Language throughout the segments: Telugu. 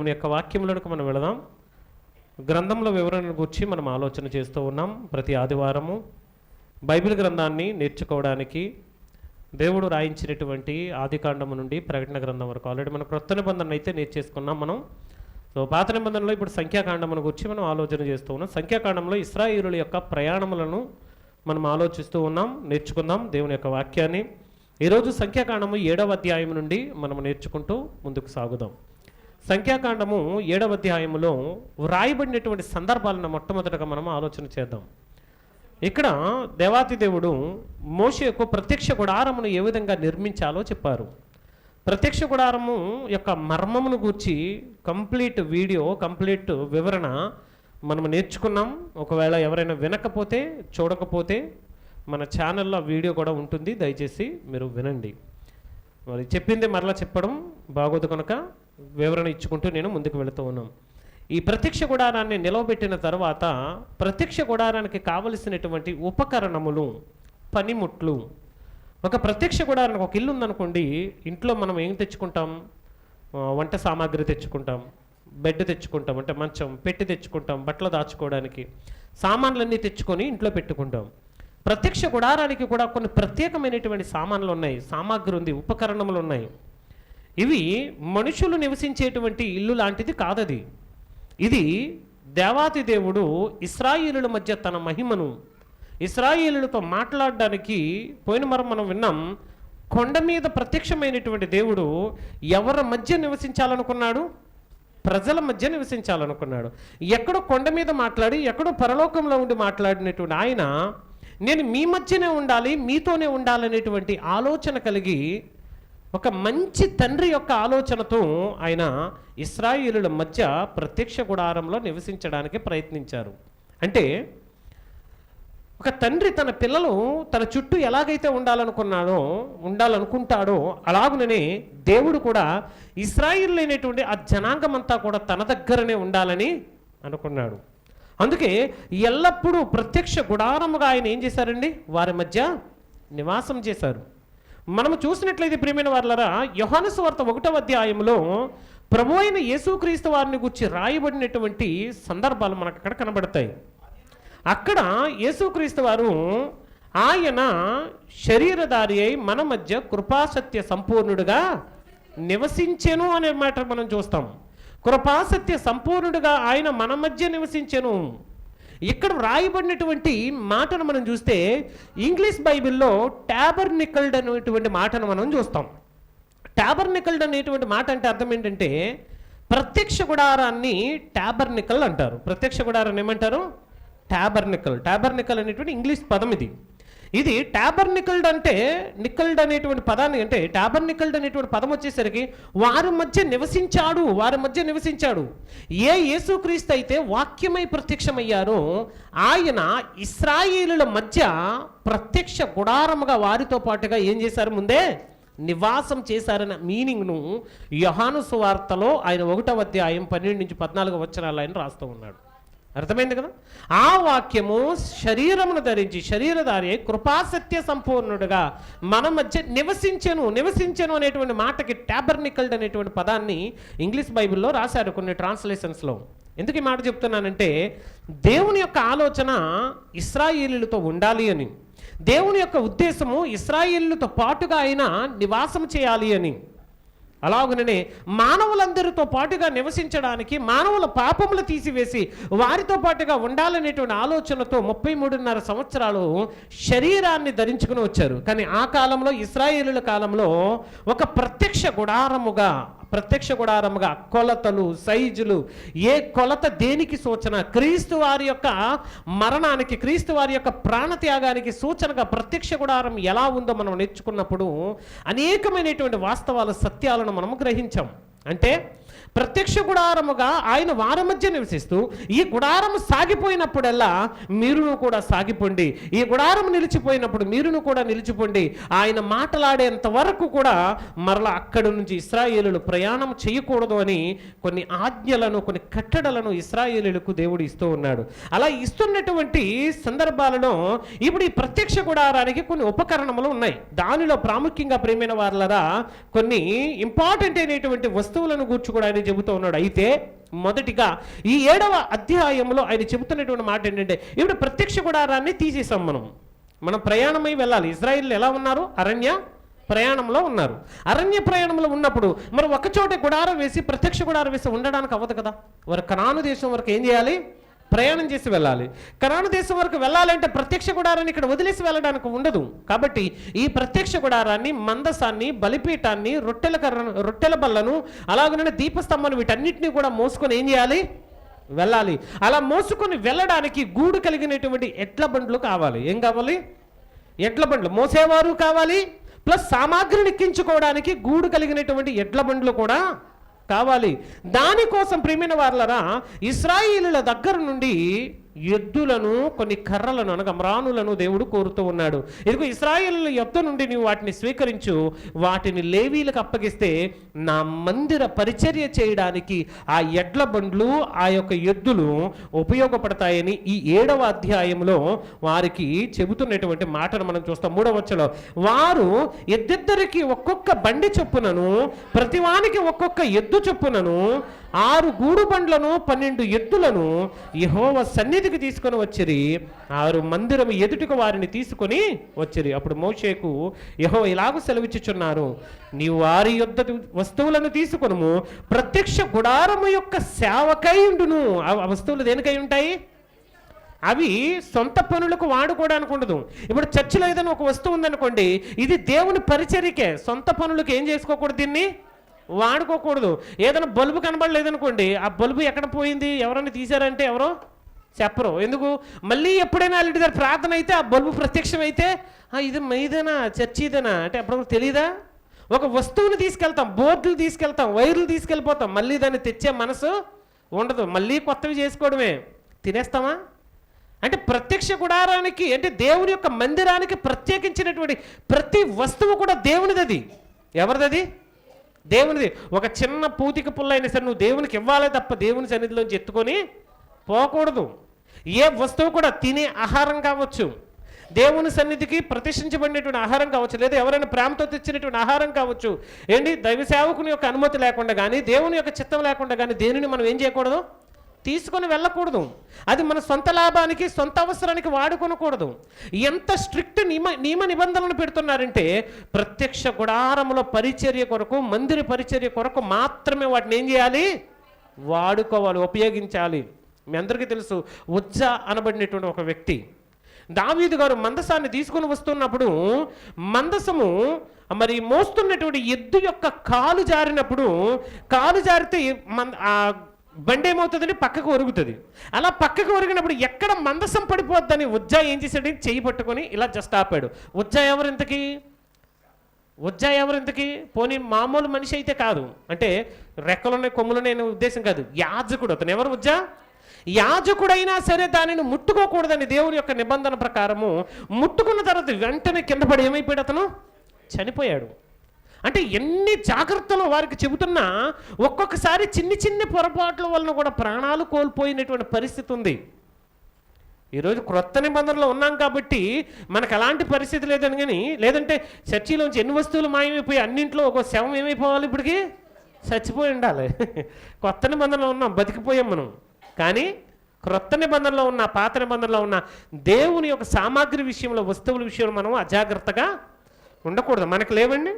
మన యొక్క వాక్యంలోకి మనం వెళదాం. గ్రంథంలో వివరణ గురించి మనం ఆలోచన చేస్తూ ఉన్నాం. ప్రతి ఆదివారము బైబిల్ గ్రంథాన్ని నేర్చుకోవడానికి దేవుడు రాయించినటువంటి ఆదికాండము నుండి ప్రకటన గ్రంథం వరకు ఆల్రెడీ మనం క్రొత్త నిబంధనలు అయితే నేర్చేసుకున్నాం మనం. సో పాత నిబంధనలో ఇప్పుడు సంఖ్యాకాండమును గురించి మనం ఆలోచన చేస్తూ ఉన్నాం. సంఖ్యాకాండంలో ఇశ్రాయేలుల యొక్క ప్రయాణములను మనం ఆలోచిస్తూ ఉన్నాం, నేర్చుకుందాం దేవుని యొక్క వాక్యాన్ని. ఈరోజు సంఖ్యాకాండము 7వ అధ్యాయం నుండి మనం నేర్చుకుంటూ ముందుకు సాగుదాం. సంఖ్యాకాండము 7వ అధ్యాయములో వ్రాయబడినటువంటి సందర్భాలను మొట్టమొదటగా మనం ఆలోచన చేద్దాం. ఇక్కడ దేవాతి దేవుడు మోషేకు ప్రత్యక్ష గుడారమును ఏ విధంగా నిర్మించాలో చెప్పారు. ప్రత్యక్ష గుడారము యొక్క మర్మమును గూర్చి కంప్లీట్ వీడియో, కంప్లీట్ వివరణ మనం నేర్చుకున్నాం. ఒకవేళ ఎవరైనా వినకపోతే, చూడకపోతే మన ఛానల్లో వీడియో కూడా ఉంటుంది, దయచేసి మీరు వినండి. మరి చెప్పింది మరలా చెప్పడం బాగోదు కనుక వివరణ ఇచ్చుకుంటూ నేను ముందుకు వెళుతూ ఉన్నాను. ఈ ప్రత్యక్ష గుడారాన్ని నిలవబెట్టిన తర్వాత ప్రత్యక్ష గుడారానికి కావలసినటువంటి ఉపకరణములు, పనిముట్లు, ఒక ప్రత్యక్ష గుడారానికి ఒక ఇల్లు ఉందనుకోండి, ఇంట్లో మనం ఏం తెచ్చుకుంటాం? వంట సామాగ్రి తెచ్చుకుంటాం, బెడ్ తెచ్చుకుంటాం, అంటే మంచం, పెట్టి తెచ్చుకుంటాం, బట్టలు దాచుకోవడానికి సామాన్లన్నీ తెచ్చుకొని ఇంట్లో పెట్టుకుంటాం. ప్రత్యక్ష గుడారానికి కూడా కొన్ని ప్రత్యేకమైనటువంటి సామాన్లు ఉన్నాయి, సామాగ్రి ఉంది, ఉపకరణములు ఉన్నాయి. ఇవి మనుషులు నివసించేటువంటి ఇల్లు లాంటిది కాదది. ఇది దేవాతి దేవుడు ఇశ్రాయేలుల మధ్య తన మహిమను, ఇశ్రాయేలులతో మాట్లాడడానికి పోయిన మరం మనం విన్నాం. కొండ మీద ప్రత్యక్షమైనటువంటి దేవుడు ఎవరి మధ్య నివసించాలనుకున్నాడు? ప్రజల మధ్య నివసించాలనుకున్నాడు. ఎక్కడో కొండ మీద మాట్లాడి, ఎక్కడో పరలోకంలో ఉండి మాట్లాడినటువంటి ఆయన నేను మీ మధ్యనే ఉండాలి, మీతోనే ఉండాలనేటువంటి ఆలోచన కలిగి, ఒక మంచి తండ్రి యొక్క ఆలోచనతో ఆయన ఇశ్రాయేలుల మధ్య ప్రత్యక్ష గుడారంలో నివసించడానికి ప్రయత్నించారు. అంటే ఒక తండ్రి తన పిల్లలు తన చుట్టూ ఎలాగైతే ఉండాలనుకుంటాడో అలాగుననే దేవుడు కూడా ఇశ్రాయేలు అనేటువంటి ఆ జనాంగమంతా కూడా తన దగ్గరనే ఉండాలని అనుకున్నాడు. అందుకే ఎల్లప్పుడూ ప్రత్యక్ష గుడారముగా ఆయన ఏం చేశారండి? వారి మధ్య నివాసం చేశారు. మనము చూసినట్లయితే ప్రియమైన వారలారా, యోహాను సువార్త 1వ అధ్యాయంలో ప్రభు అయిన యేసుక్రీస్తు వారిని గురించి రాయబడినటువంటి సందర్భాలు మనకు అక్కడ కనబడతాయి. అక్కడ యేసుక్రీస్తు వారు ఆయన శరీరధారి అయి మన మధ్య కృపాసత్య సంపూర్ణుడుగా నివసించెను అనే మాట మనం చూస్తాం. కృపాసత్య సంపూర్ణుడుగా ఆయన మన మధ్య నివసించెను. ఇక్కడ రాయబడినటువంటి మాటను మనం చూస్తే ఇంగ్లీష్ బైబిల్లో టాబర్నికల్డ్ అనేటువంటి మాటను మనం చూస్తాం. టాబర్నికల్డ్ అనేటువంటి మాట అంటే అర్థం ఏంటంటే, ప్రత్యక్ష గుడారాన్ని టాబర్నికల్ అంటారు. ప్రత్యక్ష గుడారాన్ని ఏమంటారు? టాబర్నికల్. టాబర్నికల్ అనేటువంటి ఇంగ్లీష్ పదం ఇది. ఇది టాబర్నికల్డ్ అంటే, నికల్డ్ అనేటువంటి పదాన్ని, అంటే టాబర్నికల్డ్ అనేటువంటి పదం వచ్చేసరికి వారి మధ్య నివసించాడు. ఏ యేసుక్రీస్తు అయితే వాక్యమై ప్రత్యక్షమయ్యారో ఆయన ఇశ్రాయేలుల మధ్య ప్రత్యక్ష గుడారముగా వారితో పాటుగా ఏం చేశారు? ముందే నివాసం చేశారన్న మీనింగ్ను యోహాను సువార్తలో ఆయన 1వ అధ్యాయం 12 నుంచి 14 వచనాలు ఆయన రాస్తూ ఉన్నాడు. అర్థమైంది కదా? ఆ వాక్యము శరీరమును ధరించి శరీరధారి కృపాసత్య సంపూర్ణుడుగా మన మధ్య నివసించెను అనేటువంటి మాటకి టాబర్నికల్డ్ అనేటువంటి పదాన్ని ఇంగ్లీష్ బైబిల్లో రాశారు కొన్ని ట్రాన్స్లేషన్స్లో. ఎందుకు ఈ మాట చెప్తున్నానంటే, దేవుని యొక్క ఆలోచన ఇశ్రాయేలీలతో ఉండాలి అని, దేవుని యొక్క ఉద్దేశము ఇశ్రాయేలీలతో పాటుగా ఆయన నివాసం చేయాలి అని. అలాగనే మానవులందరితో పాటుగా నివసించడానికి, మానవుల పాపములు తీసివేసి వారితో పాటుగా ఉండాలనేటువంటి ఆలోచనతో 33.5 సంవత్సరాలు శరీరాన్ని ధరించుకుని వచ్చారు. కానీ ఆ కాలంలో, ఇశ్రాయేలుల కాలంలో ఒక ప్రత్యక్ష గుడారముగా కొలతలు, సైజులు, ఏ కొలత దేనికి సూచన? క్రీస్తు వారి యొక్క మరణానికి, క్రీస్తు వారి యొక్క ప్రాణత్యాగానికి సూచనగా ప్రత్యక్ష గుడారం ఎలా ఉందో మనం నేర్చుకున్నప్పుడు అనేకమైనటువంటి వాస్తవాలు, సత్యాలను మనము గ్రహించాం. అంటే ప్రత్యక్ష గుడారముగా ఆయన వారి మధ్య నివసిస్తూ, ఈ గుడారము సాగిపోయినప్పుడల్లా మీరును కూడా సాగిపోండి, ఈ గుడారం నిలిచిపోయినప్పుడు మీరును కూడా నిలిచిపోండి, ఆయన మాట్లాడేంత వరకు కూడా మరలా అక్కడి నుంచి ఇశ్రాయేలులు ప్రయాణం చేయకూడదు అని కొన్ని ఆజ్ఞలను, కొన్ని కట్టడలను ఇశ్రాయేలులకు దేవుడు ఇస్తూ ఉన్నాడు. అలా ఇస్తున్నటువంటి సందర్భాలలో ఇప్పుడు ఈ ప్రత్యక్ష గుడారానికి కొన్ని ఉపకరణములు ఉన్నాయి. దానిలో ప్రాముఖ్యంగా ప్రియమైన వారలారా కొన్ని ఇంపార్టెంట్ అయినటువంటి వస్తువులను గూర్చి కూడా ఆయన చెబుతూ ఉన్నాడు. అయితే మొదటిగా ఈ 7వ అధ్యాయంలో ఆయన చెబుతున్నటువంటి మాట ఏంటంటే, ఇప్పుడు ప్రత్యక్ష గుడారాన్ని తీసేసాం. మనం ప్రయాణమై వెళ్ళాలి. ఇజ్రాయిల్ ఎలా ఉన్నారు? అరణ్య ప్రయాణంలో ఉన్నారు. అరణ్య ప్రయాణంలో ఉన్నప్పుడు మరి ఒకచోట గుడారం వేసి ప్రత్యక్ష గుడారం వేసి ఉండడానికి అవ్వదు కదా. వారు కనాను దేశం వరకు ఏం చేయాలి? ప్రయాణం చేసి వెళ్ళాలి. కనాను దేశం వరకు వెళ్ళాలంటే ప్రత్యక్ష గుడారాన్ని ఇక్కడ వదిలేసి వెళ్ళడానికి ఉండదు. కాబట్టి ఈ ప్రత్యక్ష గుడారాన్ని, మందసాన్ని, బలిపీఠాన్ని, రొట్టెల బల్లను, అలాగనే దీపస్తంభాన్ని, వీటన్నిటిని కూడా మోసుకొని ఏం చేయాలి? వెళ్ళాలి. అలా మోసుకొని వెళ్ళడానికి గూడు కలిగినటువంటి ఎడ్ల బండ్లు కావాలి. ఏం కావాలి? ఎడ్ల బండ్లు మోసేవారు కావాలి, ప్లస్ సామాగ్రిని ఎక్కించుకోవడానికి గూడు కలిగినటువంటి ఎడ్ల బండ్లు కూడా కావాలి. దానికోసం ప్రియమైన వారలారా, ఇశ్రాయేలుల దగ్గర నుండి ఎద్దులను, కొన్ని కర్రలను అనగా మ్రానులను దేవుడు కోరుతూ ఉన్నాడు. ఇదిగో ఇశ్రాయేలుల యొద్ద నుండి నీవు వాటిని స్వీకరించు, వాటిని లేవీలకు అప్పగిస్తే నా మందిర పరిచర్య చేయడానికి ఆ ఎడ్ల బండ్లు, ఆ యొక్క ఎద్దులు ఉపయోగపడతాయని ఈ 7వ అధ్యాయంలో వారికి చెబుతున్నటువంటి మాటను మనం చూస్తాం. 3వ వచనంలో వారు ఎద్దెద్దరికి ఒక్కొక్క బండి చొప్పునను, ప్రతివానికి ఒక్కొక్క ఎద్దు చొప్పునను 6 గూడు బండ్లను 12 ఎద్దులను యెహోవా సన్నిధికి తీసుకొని వచ్చిరి. 6 మందిరం ఎదుటికి వారిని తీసుకొని వచ్చిరి. అప్పుడు మోషేకు యెహోవా ఇలాగ సెలవిచ్చుచున్నారు, నీవు వారి యొద్ద వస్తువులను తీసుకొనుము, ప్రత్యక్ష గుడారము యొక్క సేవకై ఉండును. ఆ వస్తువులు దేనికై ఉంటాయి? అవి సొంత పనులకు వాడుకోవడానికి ఉండదు. ఇప్పుడు చర్చిలో ఏదైనా ఒక వస్తువు ఉందనుకోండి, ఇది దేవుని పరిచర్యకే, సొంత పనులకు ఏం చేసుకోకూడదు, దీన్ని వాడుకోకూడదు. ఏదైనా బల్బు కనబడలేదనుకోండి, ఆ బల్బు ఎక్కడ పోయింది, ఎవరైనా తీశారంటే ఎవరో చెప్పరు. ఎందుకు? మళ్ళీ ఎప్పుడైనా వాళ్ళ దగ్గర ప్రార్థన అయితే ఆ బల్బు ప్రత్యక్షం అయితే ఇది ఇదేనా, చర్చి ఇదేనా అంటే అప్పుడు తెలియదా? ఒక వస్తువుని తీసుకెళ్తాం, బోర్డులు తీసుకెళ్తాం, వైర్లు తీసుకెళ్ళిపోతాం, మళ్ళీ దాన్ని తెచ్చే మనసు ఉండదు. మళ్ళీ కొత్తవి చేసుకోవడమే. తినేస్తామా? అంటే ప్రత్యక్ష గుడారానికి, అంటే దేవుని యొక్క మందిరానికి ప్రత్యేకించినటువంటి ప్రతి వస్తువు కూడా దేవునిది. అది ఎవరిది? దేవునిది. ఒక చిన్న పూతిక పుల్ల అయినా సరే నువ్వు దేవునికి ఇవ్వాలే తప్ప దేవుని సన్నిధిలోంచి ఎత్తుకొని పోకూడదు. ఏ వస్తువు కూడా, తినే ఆహారం కావచ్చు, దేవుని సన్నిధికి ప్రతిష్ఠించబడినటువంటి ఆహారం కావచ్చు, లేదా ఎవరైనా ప్రేమతో తెచ్చినటువంటి ఆహారం కావచ్చు, ఏంటి దైవ సేవకుని యొక్క అనుమతి లేకుండా కానీ, దేవుని యొక్క చిత్తం లేకుండా కానీ దేనిని మనం ఏం చేయకూడదు? తీసుకొని వెళ్ళకూడదు. అది మన సొంత లాభానికి, సొంత అవసరానికి వాడుకొనకూడదు. ఎంత స్ట్రిక్ట్ నియమ నిబంధనలు పెడుతున్నారంటే, ప్రత్యక్ష గుడారముల పరిచర్య కొరకు, మందిర పరిచర్య కొరకు మాత్రమే వాటిని ఏం చేయాలి? వాడుకోవాలి, ఉపయోగించాలి. మీ అందరికీ తెలుసు, ఉజ్జా అనబడినటువంటి ఒక వ్యక్తి, దావీదు గారు మందసాన్ని తీసుకుని వస్తున్నప్పుడు మందసము మరి మోస్తున్నటువంటి ఎద్దు యొక్క కాలు జారినప్పుడు, కాలు జారితే బండి ఏమవుతుందని పక్కకు ఒరుగుతుంది. అలా పక్కకు ఒరిగినప్పుడు ఎక్కడ మందసం పడిపోద్దని ఉజ్జా ఏం చేశాడు? చెయ్యి పట్టుకొని ఇలా జస్ట్ ఆపాడు. ఉజ్జా ఎవరింతకి? పోనీ మామూలు మనిషి అయితే కాదు, అంటే రెక్కలున్నాయి కొమ్ములున్నాయి అనే ఉద్దేశం కాదు, యాజకుడు. అతను ఎవరు? ఉజ్జా యాజకుడైనా సరే దానిని ముట్టుకోకూడదని దేవుని యొక్క నిబంధన ప్రకారము ముట్టుకున్న తర్వాత వెంటనే కింద పడి ఏమైపోయాడు? అతను చనిపోయాడు. అంటే ఎన్ని జాగ్రత్తలు వారికి చెబుతున్నా ఒక్కొక్కసారి చిన్ని పొరపాట్ల వలన కూడా ప్రాణాలు కోల్పోయినటువంటి పరిస్థితి ఉంది. ఈరోజు క్రొత్త నిబంధనలో ఉన్నాం కాబట్టి మనకు అలాంటి పరిస్థితి లేదని, కానీ లేదంటే చర్చిలోంచి ఎన్ని వస్తువులు మాయమైపోయి అన్నింట్లో ఒక శవం ఏమైపోవాలి? ఇప్పటికి చచ్చిపోయి ఉండాలి. కొత్త నిబంధనలో ఉన్నాం, బతికిపోయాం మనం. కానీ క్రొత్త నిబంధనలో ఉన్న, పాత నిబంధనలో ఉన్న దేవుని యొక్క సామాగ్రి విషయంలో, వస్తువుల విషయంలో మనం అజాగ్రత్తగా ఉండకూడదు. మనకు లేవండి,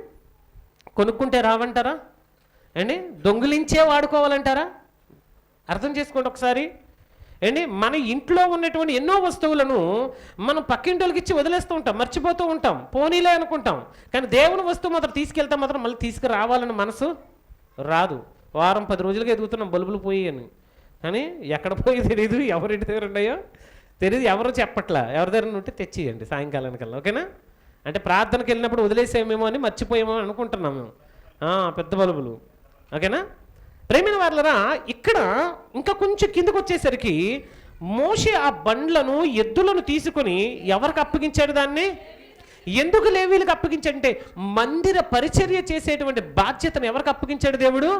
కొనుక్కుంటే రావంటారా అండి? దొంగిలించే వాడుకోవాలంటారా? అర్థం చేసుకోండి ఒకసారి. ఏంటి, మన ఇంట్లో ఉన్నటువంటి ఎన్నో వస్తువులను మనం పక్కింటోళ్ళకి ఇచ్చి వదిలేస్తూ ఉంటాం, మర్చిపోతూ ఉంటాం, పోనీలే అనుకుంటాం. కానీ దేవుని వస్తువు మాత్రం తీసుకెళ్తాం, మాత్రం మళ్ళీ తీసుకురావాలని మనసు రాదు. వారం 10 రోజులుగా ఎదుగుతున్నాం బల్బులు పోయి అని, కానీ ఎక్కడ పోయి తెలియదు, ఎవరింటి దగ్గర ఉన్నాయో తెలియదు, ఎవరు చెప్పట్లా. ఎవరి దగ్గర ఉంటే తెచ్చియండి సాయంకాలానికల్లా, ఓకేనా? అంటే ప్రార్థనకి వెళ్ళినప్పుడు వదిలేసేమేమో అని మర్చిపోయేమో అనుకుంటున్నాం మేము, పెద్ద బల్బులు, ఓకేనా? ప్రేమైన వారలారా, ఇక్కడ ఇంకా కొంచెం కిందకు వచ్చేసరికి మోషే ఆ బండ్లను, ఎద్దులను తీసుకొని ఎవరికి అప్పగించాడు? దాన్ని ఎందుకు లేవీలకు అప్పగించాడంటే, మందిర పరిచర్య చేసేటువంటి బాధ్యతను ఎవరికి అప్పగించాడు దేవుడు?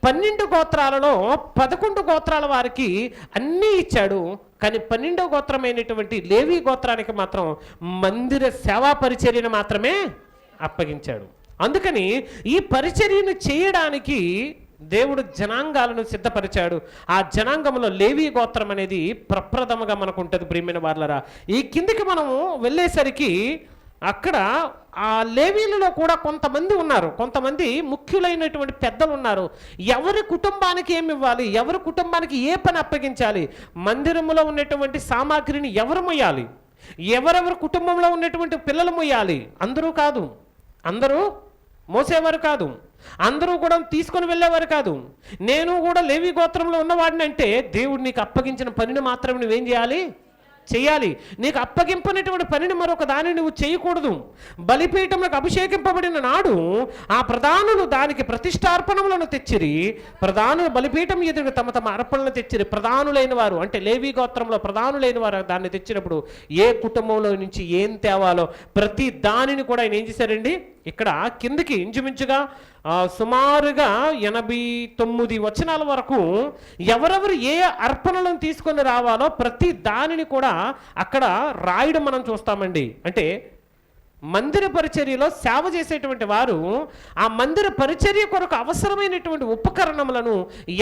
12 గోత్రాలలో 11 గోత్రాల వారికి అన్నీ ఇచ్చాడు. కానీ 12వ గోత్రమైనటువంటి లేవీ గోత్రానికి మాత్రం మందిర సేవా పరిచర్యను మాత్రమే అప్పగించాడు. అందుకని ఈ పరిచర్యను చేయడానికి దేవుడు జనాంగాలను సిద్ధపరిచాడు. ఆ జనాంగంలో లేవీ గోత్రం అనేది ప్రప్రథమగా మనకు ఉంటుంది. ప్రియమైన వారలారా, ఈ కిందికి మనము వెళ్ళేసరికి అక్కడ ఆ లేవీలలో కూడా కొంతమంది ఉన్నారు, కొంతమంది ముఖ్యులైనటువంటి పెద్దలు ఉన్నారు. ఎవరి కుటుంబానికి ఏమి ఇవ్వాలి, ఎవరి కుటుంబానికి ఏ పని అప్పగించాలి, మందిరంలో ఉన్నటువంటి సామాగ్రిని ఎవరు మొయ్యాలి, ఎవరెవరి కుటుంబంలో ఉన్నటువంటి పిల్లలు మొయ్యాలి, అందరూ కాదు, అందరూ మోసేవారు కాదు, అందరూ కూడా తీసుకొని వెళ్ళేవారు కాదు. నేను కూడా లేవి గోత్రంలో ఉన్నవాడిని అంటే దేవుడు నీకు అప్పగించిన పనిని మాత్రం నువ్వేం చేయాలి, చేయాలి. నీకు అప్పగింపనటువంటి పనిని మరొక దానిని నువ్వు చేయకూడదు. బలిపీఠములకు అభిషేకింపబడిన నాడు ఆ ప్రధానులు దానికి ప్రతిష్టార్పణములను తెచ్చిరి. ప్రధానులు బలిపీఠం ఎదురు తమ తమ అర్పణలు తెచ్చిరి. ప్రధానులైన వారు అంటే లేవి గోత్రంలో ప్రధానులైన వారు దాన్ని తెచ్చినప్పుడు ఏ కుటుంబంలో నుంచి ఏం తేవాలో ప్రతి దానిని కూడా ఆయన ఏం చేశారండి, ఇక్కడ కిందకి ఇంచుమించుగా సుమారుగా 89 వచనాల వరకు ఎవరెవరు ఏ అర్పణలను తీసుకొని రావాలో ప్రతి దానిని కూడా అక్కడ రాయడం మనం చూస్తామండి. అంటే మందిర పరిచర్యలో సేవ చేసేటువంటి వారు ఆ మందిర పరిచర్య కొరకు అవసరమైనటువంటి ఉపకరణములను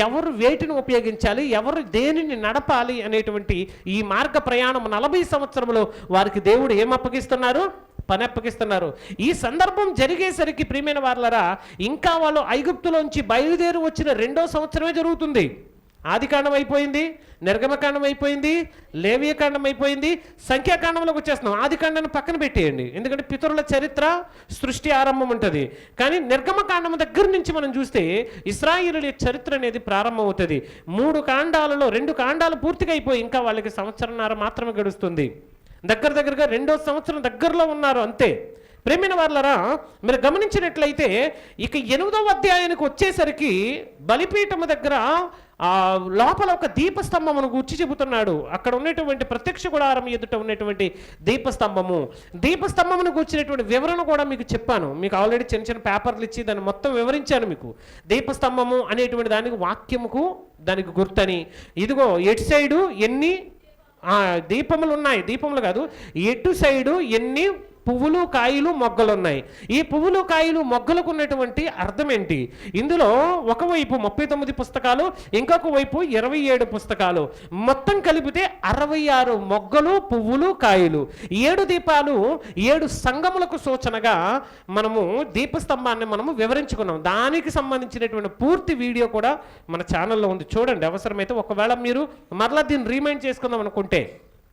ఎవరు వేటిని ఉపయోగించాలి, ఎవరు దేనిని నడపాలి అనేటువంటి ఈ మార్గ ప్రయాణం 40 సంవత్సరంలో వారికి దేవుడు ఏం అప్పగిస్తున్నారు, పని అప్పగిస్తున్నారు. ఈ సందర్భం జరిగేసరికి ప్రియమైన వారలారా, ఇంకా వాళ్ళు ఐగుప్తులోంచి బయలుదేరి వచ్చిన 2వ సంవత్సరమే జరుగుతుంది. ఆదికాండం అయిపోయింది, నిర్గమకాండం అయిపోయింది, లేవియకాండం అయిపోయింది, సంఖ్యాకాండంలోకి వచ్చేస్తున్నాం. ఆదికాండాన్ని పక్కన పెట్టేయండి, ఎందుకంటే పితరుల చరిత్ర సృష్టి ఆరంభం ఉంటుంది. కానీ నిర్గమకాండం దగ్గర నుంచి మనం చూస్తే ఇశ్రాయేలీయుల చరిత్ర అనేది ప్రారంభం అవుతుంది. 3 కాండాలలో 2 కాండాలు పూర్తిగా అయిపోయి ఇంకా వాళ్ళకి సంవత్సరంన్నర మాత్రమే గడుస్తుంది. దగ్గరగా 2వ సంవత్సరం దగ్గరలో ఉన్నారు అంతే. ప్రేమైన వారలారా, మీరు గమనించినట్లయితే ఇక 8వ అధ్యాయానికి వచ్చేసరికి బలిపీఠము దగ్గర లోపల ఒక దీపస్తంభమును గుర్చి చెబుతున్నాడు. అక్కడ ఉన్నటువంటి ప్రత్యక్ష గుడారం ఎదుట ఉన్నటువంటి దీపస్తంభమును కూర్చునేటువంటి వివరణ కూడా మీకు చెప్పాను. మీకు ఆల్రెడీ చిన్న చిన్న పేపర్లు ఇచ్చి దాన్ని మొత్తం వివరించాను మీకు. దీపస్తంభము అనేటువంటి దానికి వాక్యముకు దానికి గుర్తని, ఇదిగో ఎటు సైడు ఎన్ని దీపములు ఉన్నాయి, దీపములు కాదు, ఎటు సైడు ఎన్ని పువ్వులు కాయలు మొగ్గలు ఉన్నాయి. ఈ పువ్వులు కాయలు మొగ్గలకు ఉన్నటువంటి అర్థం ఏంటి? ఇందులో ఒకవైపు 39 పుస్తకాలు, ఇంకొక వైపు 27 పుస్తకాలు, మొత్తం కలిపితే 66 మొగ్గలు, పువ్వులు, కాయలు, 7 దీపాలు, 7 సంఘములకు సూచనగా మనము దీపస్తంభాన్ని మనము వివరించుకున్నాం. దానికి సంబంధించినటువంటి పూర్తి వీడియో కూడా మన ఛానల్లో ఉంది, చూడండి అవసరమైతే. ఒకవేళ మీరు మరలా దీన్ని రీమైండ్ చేసుకుందాం అనుకుంటే,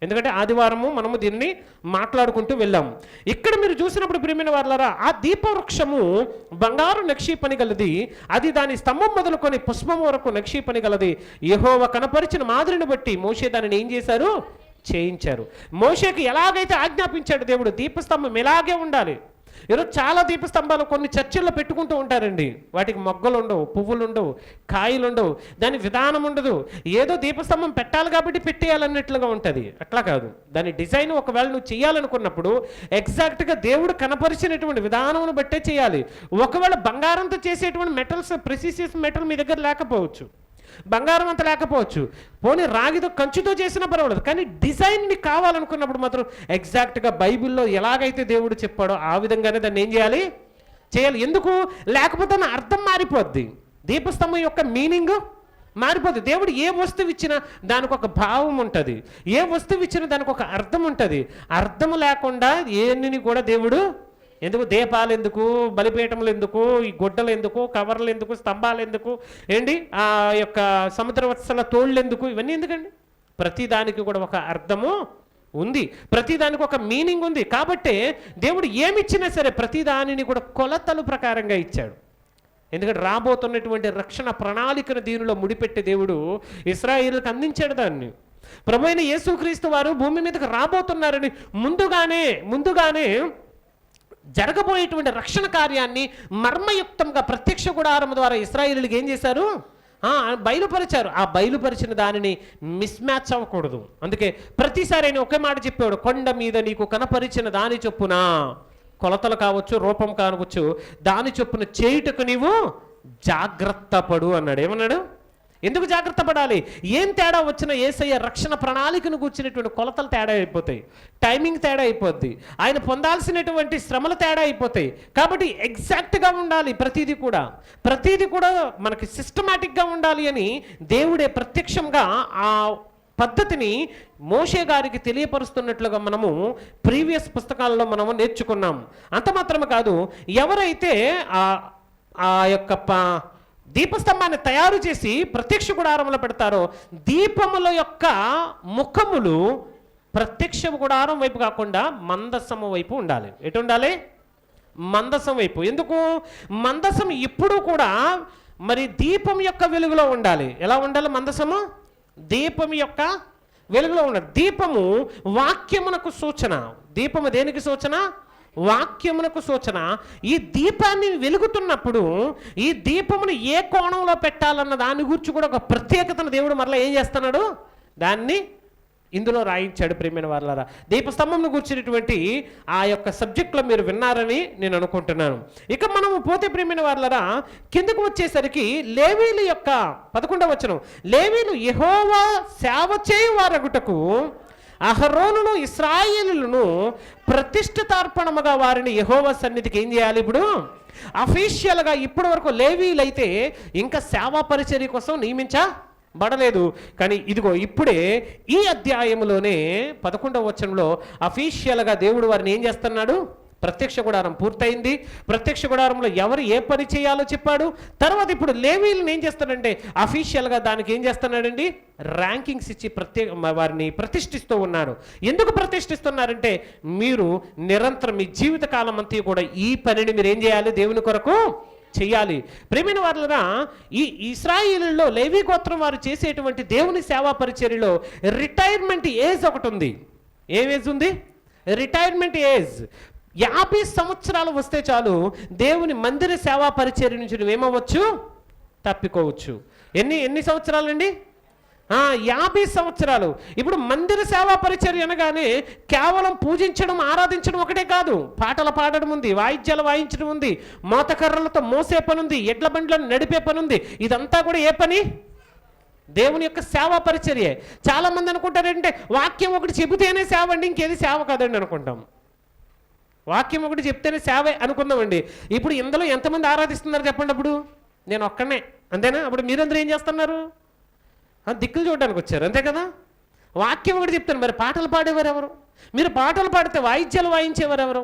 ఎందుకంటే ఆదివారము మనము దీన్ని మాట్లాడుకుంటూ వెళ్ళాము. ఇక్కడ మీరు చూసినప్పుడు ప్రియమైన వారలారా, ఆ దీపవృక్షము బంగారు నక్షీ పని గలది, అది దాని స్తంభం మొదలుకొని పుష్పం వరకు నక్షీ పని గలది. యెహోవా కనపరిచిన మాదిరిని బట్టి మోషే దానిని ఏం చేశారు, చేయించారు. మోషేకి ఎలాగైతే ఆజ్ఞాపించాడు దేవుడు, దీపస్తంభం ఇలాగే ఉండాలి. ఈరోజు చాలా దీపస్తంభాలు కొన్ని చర్చిల్లో పెట్టుకుంటూ ఉంటారండి. వాటికి మొగ్గలు ఉండవు, పువ్వులు ఉండవు, కాయలు ఉండవు, దాని విధానం ఉండదు. ఏదో దీపస్తంభం పెట్టాలి కాబట్టి పెట్టేయాలన్నట్లుగా ఉంటుంది. అట్లా కాదు, దాని డిజైన్ ఒకవేళ నువ్వు చేయాలనుకున్నప్పుడు ఎగ్జాక్ట్గా దేవుడు కనపరిచినటువంటి విధానమును బట్టే చేయాలి. ఒకవేళ బంగారంతో చేసేటువంటి మెటల్స్, ప్రెసిసియస్ మెటల్ మీ దగ్గర లేకపోవచ్చు, బంగారం అంత లేకపోవచ్చు, పోనీ రాగితో కంచుతో చేసినా పర్వాలేదు, కానీ డిజైన్ మీకు కావాలనుకున్నప్పుడు మాత్రం ఎగ్జాక్ట్గా బైబిల్లో ఎలాగైతే దేవుడు చెప్పాడో ఆ విధంగానే దాన్ని ఏం చేయాలి, చేయాలి. ఎందుకు? లేకపోతే నా అర్థం మారిపోద్ది, దీపస్తంభం యొక్క మీనింగ్ మారిపోద్ది. దేవుడు ఏ వస్తువు ఇచ్చినా దానికి ఒక భావం ఉంటుంది, ఏ వస్తువు ఇచ్చినా దానికి ఒక అర్థం ఉంటుంది. అర్థం లేకుండా ఏన్ని కూడా దేవుడు ఎందుకు, దీపాలు ఎందుకు, బలిపీఠములు ఎందుకు, ఈ గుడ్డలు ఎందుకు, కవర్లు ఎందుకు, స్తంభాలు ఎందుకు, ఏంటి ఆ యొక్క సముద్రవత్సల తోళ్ళు ఎందుకు, ఇవన్నీ ఎందుకండి? ప్రతిదానికి కూడా ఒక అర్థము ఉంది, ప్రతిదానికి ఒక మీనింగ్ ఉంది. కాబట్టే దేవుడు ఏమిచ్చినా సరే ప్రతిదానిని కూడా కొలతలు ప్రకారంగా ఇచ్చాడు. ఎందుకంటే రాబోతున్నటువంటి రక్షణ ప్రణాళికను దీనిలో ముడిపెట్టి దేవుడు ఇశ్రాయేలుకు అందించాడు దాన్ని. ప్రభువైన యేసుక్రీస్తు వారు భూమి మీదకి రాబోతున్నారని ముందుగానే జరగబోయేటువంటి రక్షణ కార్యాన్ని మర్మయుక్తంగా ప్రత్యక్ష గుడారం ద్వారా ఇశ్రాయేలుకి ఏం చేశారు, బయలుపరిచారు. ఆ బయలుపరిచిన దానిని మిస్ మ్యాచ్ అవ్వకూడదు. అందుకే ప్రతిసారి ఆయన ఒకే మాట చెప్పాడు, కొండ మీద నీకు కనపరిచిన దాని చొప్పున, కొలతలు కావచ్చు, రూపం కావచ్చు, దాని చొప్పున చేయుటకు నీవు జాగ్రత్త పడు అన్నాడు. ఏమన్నాడు? ఎందుకు జాగ్రత్త పడాలి? ఏం తేడా వచ్చినా యేసయ్య రక్షణ ప్రణాళికను కూర్చున్నటువంటి కొలతలు తేడా అయిపోతాయి, టైమింగ్ తేడా అయిపోద్ది, ఆయన పొందాల్సినటువంటి శ్రమలు తేడా అయిపోతాయి. కాబట్టి ఎగ్జాక్ట్గా ఉండాలి ప్రతీది కూడా మనకి సిస్టమాటిక్గా ఉండాలి అని దేవుడే ప్రత్యక్షంగా ఆ పద్ధతిని మోషే గారికి తెలియపరుస్తున్నట్లుగా మనము ప్రీవియస్ పుస్తకాల్లో మనము నేర్చుకున్నాం. అంత మాత్రమే కాదు, ఎవరైతే ఆ యొక్క దీపస్తంభాన్ని తయారు చేసి ప్రత్యక్ష గుడారంలో పెడతారో దీపముల యొక్క ముఖములు ప్రత్యక్ష గుడారం వైపు కాకుండా మందసము వైపు ఉండాలి. ఎటు ఉండాలి? మందసం వైపు. ఎందుకు? మందసం ఇప్పుడు కూడా మరి దీపం యొక్క వెలుగులో ఉండాలి. ఎలా ఉండాలి మందసము? దీపం యొక్క వెలుగులో ఉండాలి. దీపము వాక్యమునకు సూచన. దీపము దేనికి సూచన? వాక్యమునకు సూచన. ఈ దీపాన్ని వెలుగుతున్నప్పుడు ఈ దీపమును ఏ కోణంలో పెట్టాలన్న దాని గురించి కూడా ఒక ప్రత్యేకతను దేవుడు మరలా ఏం చేస్తున్నాడు? దాన్ని ఇందులో రాయించాడు. ప్రియమైన వారలారా, దీపస్తంభంను కూర్చున్నటువంటి ఆ యొక్క సబ్జెక్ట్లో మీరు విన్నారని నేను అనుకుంటున్నాను. ఇక మనము పోతే ప్రియమైన వారలారా, కిందకు వచ్చేసరికి లేవీల యొక్క 11వ వచనం, లేవీలు యెహోవా సేవ చేయువారగుటకు అహరోనును ఇశ్రాయేలును ప్రతిష్ఠితార్పణముగా వారిని యెహోవా సన్నిధికి ఏం చేయాలి? ఇప్పుడు అఫీషియల్గా ఇప్పటి వరకు లేవీలైతే ఇంకా సేవా పరిచర్య కోసం నియమించబడలేదు. కానీ ఇదిగో ఇప్పుడే ఈ అధ్యాయంలోనే 11వ వచనంలో అఫీషియల్గా దేవుడు వారిని ఏం చేస్తున్నాడు? ప్రత్యక్ష గుడారం పూర్తయింది. ప్రత్యక్ష గుడారంలో ఎవరు ఏ పని చేయాలో చెప్పాడు. తర్వాత ఇప్పుడు లేవీలను ఏం చేస్తాడంటే అఫీషియల్గా దానికి ఏం చేస్తున్నాడండి? ర్యాంకింగ్స్ ఇచ్చి వారిని ప్రతిష్ఠిస్తూ ఉన్నారు. ఎందుకు ప్రతిష్ఠిస్తున్నారంటే మీరు నిరంతరం మీ జీవితకాలం అంతా కూడా ఈ పనిని మీరు ఏం చేయాలి? దేవుని కొరకు చెయ్యాలి. ప్రియమైన వారులరా, ఈ ఇశ్రాయేలులో లేవీ గోత్రం వారు చేసేటువంటి దేవుని సేవా పరిచర్యలో రిటైర్మెంట్ ఏజ్ ఒకటి ఉంది. ఏం ఏజ్ ఉంది? Retirement age. 50 సంవత్సరాలు వస్తే చాలు దేవుని మందిర సేవా పరిచర్య నుంచి నువ్వేమవచ్చు? తప్పికోవచ్చు. ఎన్ని సంవత్సరాలండి? 50 సంవత్సరాలు. ఇప్పుడు మందిర సేవా పరిచర్య అనగానే కేవలం పూజించడం, ఆరాధించడం ఒకటే కాదు. పాటలు పాడడం ఉంది, వాయిద్యాలు వాయించడం ఉంది, మోతకర్రలతో మోసే పని ఉంది, ఎడ్ల బండ్లను నడిపే పని ఉంది. ఇదంతా కూడా ఏ పని? దేవుని యొక్క సేవా పరిచర్యే. చాలామంది అనుకుంటారంటే వాక్యం ఒకటి చెబితేనే సేవ అండి, ఇంకేది సేవ కాదండి అనుకుంటాం. వాక్యం ఒకటి చెప్తేనే సేవే అనుకుందామండి. ఇప్పుడు ఇందులో ఎంతమంది ఆరాధిస్తున్నారు చెప్పండి? అప్పుడు నేను ఒక్కనే, అంతేనా? అప్పుడు మీరందరూ ఏం చేస్తున్నారు? దిక్కులు చూడడానికి వచ్చారు, అంతే కదా? వాక్యం ఒకటి చెప్తాను, మరి పాటలు పాడేవారు ఎవరు? మీరు పాటలు పాడితే వాయిద్యాలు వాయించేవారు ఎవరు?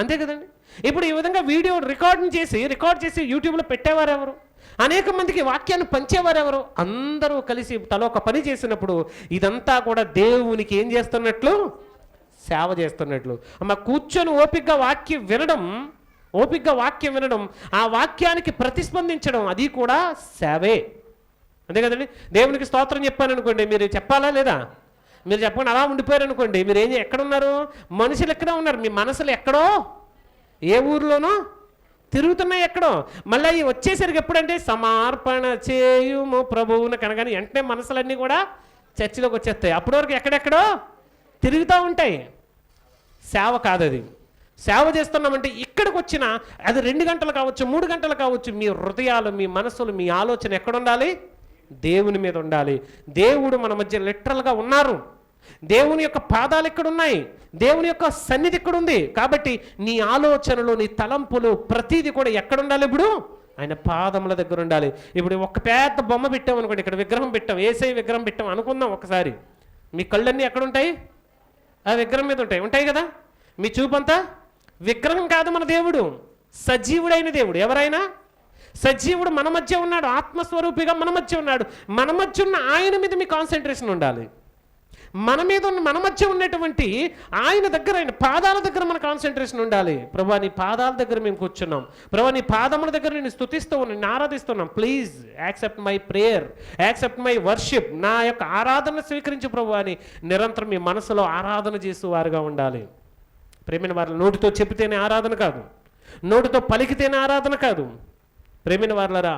అంతే కదండి. ఇప్పుడు ఈ విధంగా వీడియో రికార్డ్ చేసి యూట్యూబ్లో పెట్టేవారు ఎవరు? అనేక మందికి వాక్యాన్ని పంచేవారు ఎవరు? అందరూ కలిసి తలొక పని చేసినప్పుడు ఇదంతా కూడా దేవునికి ఏం చేస్తున్నట్లు? సేవ చేస్తున్నట్లు. అమ్మ కూర్చొని ఓపికగా వాక్యం వినడం, ఆ వాక్యానికి ప్రతిస్పందించడం, అది కూడా సేవే. అంతే కదండి. దేవునికి స్తోత్రం చెప్పాను అనుకోండి, మీరు చెప్పాలా లేదా? మీరు చెప్పండి. అలా ఉండిపోయారు అనుకోండి, మీరు ఎక్కడున్నారు? మనుషులు ఎక్కడో ఉన్నారు, మీ మనసులు ఎక్కడో ఏ ఊర్లోనో తిరుగుతున్నాయి ఎక్కడో. మళ్ళీ వచ్చేసరికి ఎప్పుడంటే సమర్పణ చేయుము ప్రభువును కనగానే వెంటనే మనసులన్నీ కూడా చర్చిలోకి వచ్చేస్తాయి. అప్పటి వరకు ఎక్కడెక్కడో తిరుగుతూ ఉంటాయి. సేవ కాదది. సేవ చేస్తున్నామంటే ఇక్కడికి వచ్చిన అది 2 గంటలు కావచ్చు, 3 గంటలు కావచ్చు, మీ హృదయాలు, మీ మనసులు, మీ ఆలోచన ఎక్కడ ఉండాలి? దేవుని మీద ఉండాలి. దేవుడు మన మధ్య లిటరల్గా ఉన్నారు. దేవుని యొక్క పాదాలు ఎక్కడున్నాయి? దేవుని యొక్క సన్నిధి ఎక్కడుంది? కాబట్టి నీ ఆలోచనలు, నీ తలంపులు ప్రతిదీ కూడా ఎక్కడ ఉండాలి? ఇప్పుడు ఆయన పాదముల దగ్గర ఉండాలి. ఇప్పుడు ఒక పెద్ద బొమ్మ పెట్టాం అనుకోండి, ఇక్కడ విగ్రహం పెట్టాం, యేసయ్య విగ్రహం పెట్టాం అనుకుందాం ఒకసారి. మీ కళ్ళన్నీ ఎక్కడ ఉంటాయి? ఆ విగ్రహం మీద ఉంటాయి కదా. మీ చూపంతా విగ్రహం కాదు, మన దేవుడు సజీవుడైన దేవుడు. ఎవరైనా సజీవుడు మన మధ్య ఉన్నాడు, ఆత్మస్వరూపిగా మన మధ్య ఉన్నాడు. మన మధ్య ఉన్న ఆయన మీద మీ కాన్సన్ట్రేషన్ ఉండాలి. మన మధ్య ఉన్నటువంటి ఆయన దగ్గర, ఆయన పాదాల దగ్గర మన కాన్సన్ట్రేషన్ ఉండాలి. ప్రభువా నీ పాదాల దగ్గర మేము కూర్చున్నాం, ప్రభువా నీ పాదముల దగ్గర నేను స్తుతిస్తూ నేను ఆరాధిస్తున్నాం. Please accept my prayer, accept my worship. నా యొక్క ఆరాధన స్వీకరించు ప్రభువా అని నిరంతరం మీ మనసులో ఆరాధన చేస్తూ వారుగా ఉండాలి. ప్రేమైన వారు నోటితో చెబితేనే ఆరాధన కాదు, నోటితో పలికితేనే ఆరాధన కాదు. ప్రేమైన వారులారా,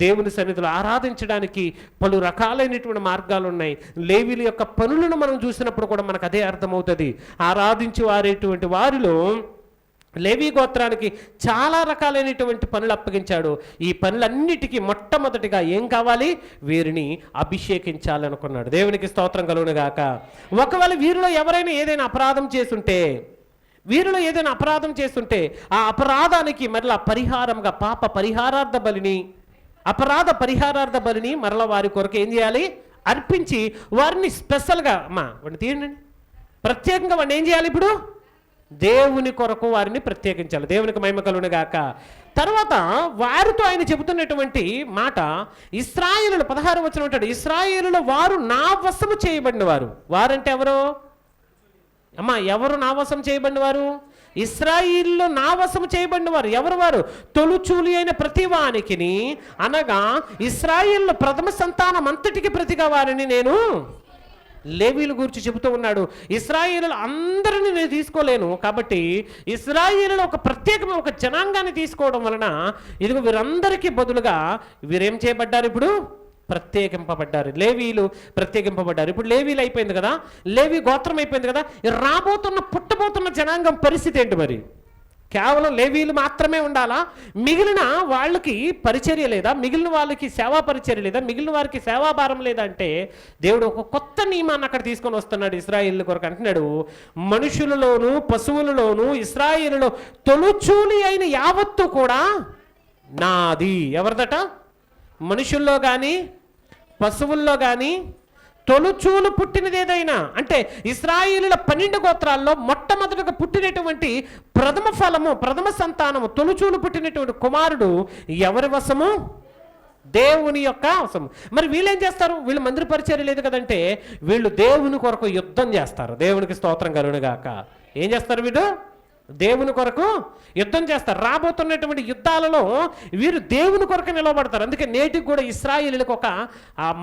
దేవుని సన్నిధిలో ఆరాధించడానికి పలు రకాలైనటువంటి మార్గాలు ఉన్నాయి. లేవీల యొక్క పనులను మనం చూసినప్పుడు కూడా మనకు అదే అర్థమవుతుంది. ఆరాధించి వారేటువంటి వారిలో లేవీ గోత్రానికి చాలా రకాలైనటువంటి పనులు అప్పగించాడు. ఈ పనులన్నిటికీ మొట్టమొదటిగా ఏం కావాలి? వీరిని అభిషేకించాలనుకున్నాడు. దేవునికి స్తోత్రం కలుగును గాక. ఒకవేళ వీరిలో ఎవరైనా ఏదైనా అపరాధం చేస్తుంటే ఆ అపరాధానికి మరలా పరిహారంగా పాప పరిహారార్థ బలిని, అపరాధ పరిహారార్థ బలిని మరలా వారి కొరకు ఏం చేయాలి? అర్పించి వారిని స్పెషల్గా వాడిని తీయండి, ప్రత్యేకంగా వాడిని ఏం చేయాలి? ఇప్పుడు దేవుని కొరకు వారిని ప్రత్యేకించాలి. దేవునికి మహిమ కలుగును గాక. తర్వాత వారితో ఆయన చెబుతున్నటువంటి మాట, ఇశ్రాయేలులు 16వ వచనం ఉంటాడు, ఇశ్రాయేలులు వారు నా వశము చేయబడిన వారు. వారంటే ఎవరు ఎవరు నా వశం చేయబడిన వారు? ఇశ్రాయేలులో నా వశము చేయబడిన వారు. ఎవరు వారు? తొలుచూలి అయిన ప్రతి వానికిని, అనగా ఇశ్రాయేలు ప్రథమ సంతానం అంతటికి ప్రతిగా వారిని నేను లేవీల గురించి చెబుతూ ఉన్నాడు. ఇశ్రాయేలులు అందరినీ నేను తీసుకోలేను, కాబట్టి ఇశ్రాయేలులో ఒక ప్రత్యేకమైన ఒక జనాంగాన్ని తీసుకోవడం వలన ఇదిగో వీరందరికీ బదులుగా వీరేం చేయబడ్డారు? ఇప్పుడు ప్రత్యేకింపబడ్డారు. లేవీలు ప్రత్యేకింపబడ్డారు. ఇప్పుడు లేవీలు అయిపోయింది కదా, లేవీ గోత్రం అయిపోయింది కదా, పుట్టబోతున్న జనాంగం పరిస్థితి ఏంటి మరి? కేవలం లేవీలు మాత్రమే ఉండాలా? మిగిలిన వాళ్ళకి పరిచర్య లేదా? మిగిలిన వాళ్ళకి సేవా పరిచర్య లేదా? మిగిలిన వారికి సేవాభారం లేదా అంటే దేవుడు ఒక కొత్త నియమాన్ని అక్కడ తీసుకొని వస్తున్నాడు ఇశ్రాయేలు కొరకు. అంటున్నాడు, మనుషులలోను పశువులలోను ఇశ్రాయేలులో తొలుచూలి అయిన యావత్తు కూడా నాది. ఎవరిదట? మనుషుల్లో కానీ పశువుల్లో కానీ తొలుచూలు పుట్టినది ఏదైనా, అంటే ఇశ్రాయేలుల 12 గోత్రాల్లో మొట్టమొదటిగా పుట్టినటువంటి ప్రథమ ఫలము, ప్రథమ సంతానము, తొలుచూలు పుట్టినటువంటి కుమారుడు ఎవరి వశము? దేవుని యొక్క వశము. మరి వీళ్ళు ఏం చేస్తారు? వీళ్ళు మందిర పరిచర్య లేదు కదంటే వీళ్ళు దేవుని కొరకు యుద్ధం చేస్తారు. దేవునికి స్తోత్రం కలుగును గాక. ఏం చేస్తారు? వీళ్ళు దేవుని కొరకు యుద్ధం చేస్తారు. రాబోతున్నటువంటి యుద్ధాలలో వీరు దేవుని కొరకు నిలబడతారు. అందుకే నేటికి కూడా ఇశ్రాయేలులకు ఒక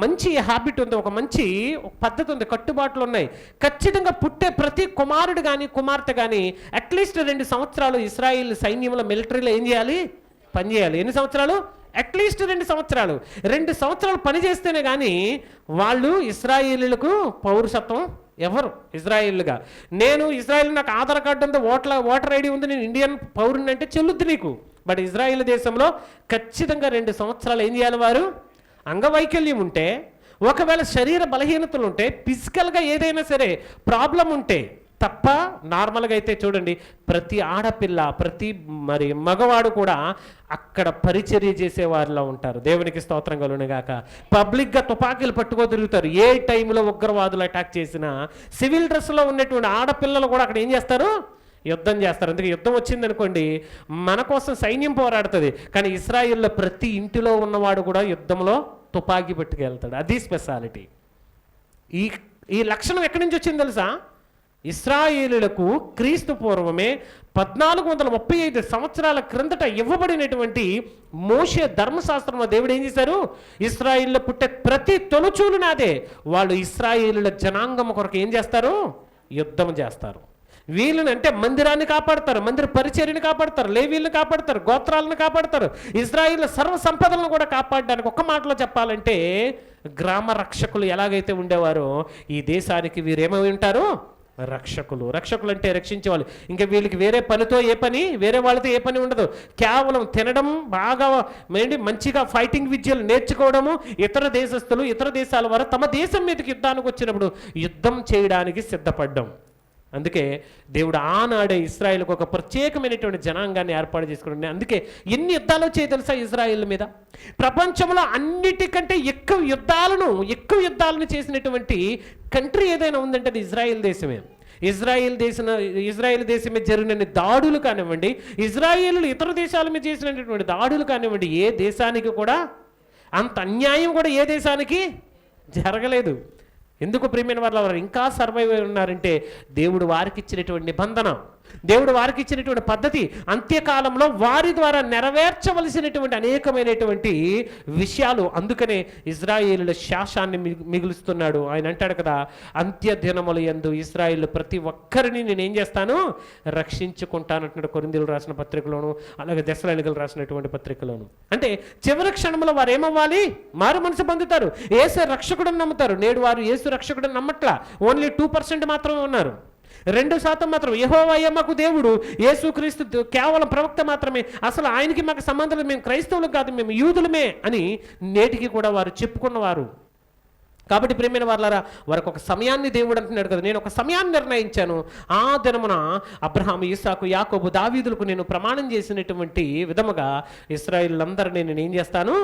మంచి హ్యాబిట్ ఉంది, ఒక మంచి పద్ధతి ఉంది, కట్టుబాట్లు ఉన్నాయి. ఖచ్చితంగా పుట్టే ప్రతి కుమారుడు కానీ కుమార్తె కానీ అట్లీస్ట్ 2 సంవత్సరాలు ఇశ్రాయేల్ సైన్యంలో మిలిటరీలో ఏం చేయాలి? పనిచేయాలి. ఎన్ని సంవత్సరాలు? అట్లీస్ట్ 2 సంవత్సరాలు. 2 సంవత్సరాలు పనిచేస్తేనే కానీ వాళ్ళు ఇశ్రాయేలులకు పౌరసత్వం ఎవరు? ఇజ్రాయిల్గా నేను ఇజ్రాయిల్, నాకు ఆధార్ కార్డు ఉంది, ఓటర్ ఐడి ఉంది, నేను ఇండియన్ పౌరుని అంటే చెల్లుద్ది నీకు. బట్ ఇజ్రాయిల్ దేశంలో ఖచ్చితంగా 2 సంవత్సరాలు ఏం చేయాలి? వారు అంగవైకల్యం ఉంటే, ఒకవేళ శరీర బలహీనతలు ఉంటే, ఫిజికల్గా ఏదైనా సరే ప్రాబ్లం ఉంటే తప్ప నార్మల్గా అయితే చూడండి ప్రతి ఆడపిల్ల ప్రతి మగవాడు కూడా అక్కడ పరిచర్య చేసేవారిలో ఉంటారు. దేవునికి స్తోత్రం కలుగును గాక. పబ్లిక్గా తుపాకీలు పట్టుకో తిరుగుతారు. ఏ టైంలో ఉగ్రవాదులు అటాక్ చేసినా సివిల్ డ్రెస్లో ఉన్నటువంటి ఆడపిల్లలు కూడా అక్కడ ఏం చేస్తారు? యుద్ధం చేస్తారు. అందుకే యుద్ధం వచ్చిందనుకోండి మన కోసం సైన్యం పోరాడుతుంది, కానీ ఇశ్రాయేల్లో ప్రతి ఇంటిలో ఉన్నవాడు కూడా యుద్ధంలో తుపాకీ పట్టుకెళ్తాడు. అది స్పెషాలిటీ. ఈ లక్షణం ఎక్కడి నుంచి వచ్చింది తెలుసా? ఇశ్రాయేలులకు క్రీస్తు పూర్వమే 1435 సంవత్సరాల క్రిందట ఇవ్వబడినటువంటి మోషే ధర్మశాస్త్రంలో దేవుడు ఏం చేశారు? ఇశ్రాయేలులో పుట్టే ప్రతి తొలుచూలు నాదే. వాళ్ళు ఇశ్రాయేలుల జనాంగం కొరకు ఏం చేస్తారు? యుద్ధం చేస్తారు. వీళ్ళని అంటే మందిరాన్ని కాపాడతారు, మందిర పరిచర్యని కాపాడతారు, లేవీలను కాపాడతారు, గోత్రాలను కాపాడతారు, ఇశ్రాయేల్ సర్వ సంపదలను కూడా కాపాడడానికి ఒక్క మాటలో చెప్పాలంటే గ్రామ రక్షకులు ఎలాగైతే ఉండేవారో ఈ దేశానికి వీరేమై ఉంటారు? రక్షకులు. రక్షకులు అంటే రక్షించేవాళ్ళు. ఇంకా వీళ్ళకి వేరే పనితో వేరే వాళ్ళతో ఏ పని ఉండదు. కేవలం తినడం, బాగా మంచిగా ఫైటింగ్ విద్యలు నేర్చుకోవడము, ఇతర దేశస్తులు ఇతర దేశాల వారు తమ దేశం మీదకి యుద్ధానికి వచ్చినప్పుడు యుద్ధం చేయడానికి సిద్ధపడ్డం. అందుకే దేవుడు ఆనాడే ఇశ్రాయేలుకు ఒక ప్రత్యేకమైనటువంటి జనాంగాన్ని ఏర్పాటు చేసుకున్నాడు. అందుకే ఎన్ని యుద్ధాలు వచ్చాయి తెలుసా ఇశ్రాయేల్ మీద? ప్రపంచంలో అన్నిటికంటే ఎక్కువ యుద్ధాలను చేసినటువంటి కంట్రీ ఏదైనా ఉందంటే అది ఇజ్రాయెల్ దేశమే. ఇజ్రాయెల్ దేశం మీద జరిగిన దాడులు కానివ్వండి, ఇజ్రాయేలు ఇతర దేశాల మీద చేసినటువంటి దాడులు కానివ్వండి, ఏ దేశానికి కూడా అంత అన్యాయం కూడా ఏ దేశానికి జరగలేదు. ఎందుకు ప్రియమైన వారు ఇంకా సర్వైవ్ అయి ఉన్నారంటే దేవుడు వారికి ఇచ్చినటువంటి నిబంధన, దేవుడు వారికి ఇచ్చినటువంటి పద్ధతి, అంత్యకాలంలో వారి ద్వారా నెరవేర్చవలసినటువంటి అనేకమైనటువంటి విషయాలు. అందుకనే ఇజ్రాయేలుల శాసాన్ని మిగులుస్తున్నాడు. ఆయన అంటాడు కదా, అంత్య దినముల యందు ఇజ్రాయేలు ప్రతి ఒక్కరిని నేనేం చేస్తాను? రక్షించుకుంటానంటున్నాడు. కొరింథీయులకు రాసిన పత్రికలోను, అలాగే దెస్సలోనికీయులకు రాసినటువంటి పత్రికలోను. అంటే చివరి క్షణంలో వారు ఏమవ్వాలి? మారు మనసు పొందుతారు, యేసు రక్షకుడని నమ్ముతారు. నేడు వారు యేసు రక్షకుడని నమ్మట్లా, ఓన్లీ 2% మాత్రమే ఉన్నారు. 2% మాత్రం. యెహోవాయే మాకు దేవుడు, యేసుక్రీస్తు కేవలం ప్రవక్త మాత్రమే, అసలు ఆయనకి మాకు సంబంధం లేదు, మేము క్రైస్తవులు కాదు, మేము యూదులమే అని నేటికి కూడా వారు చెప్పుకున్నవారు. కాబట్టి ప్రియమైన వారలారా, వారికి ఒక సమయాన్ని దేవుడు అంటున్నాడు కదా, నేను ఒక సమయాన్ని నిర్ణయించాను, ఆ దినమున అబ్రహాము, ఇస్సాకు, యాకోబు, దావీదులకు నేను ప్రమాణం చేసినటువంటి విధముగా ఇశ్రాయేలులందరినీ నేను ఏం చేస్తాను,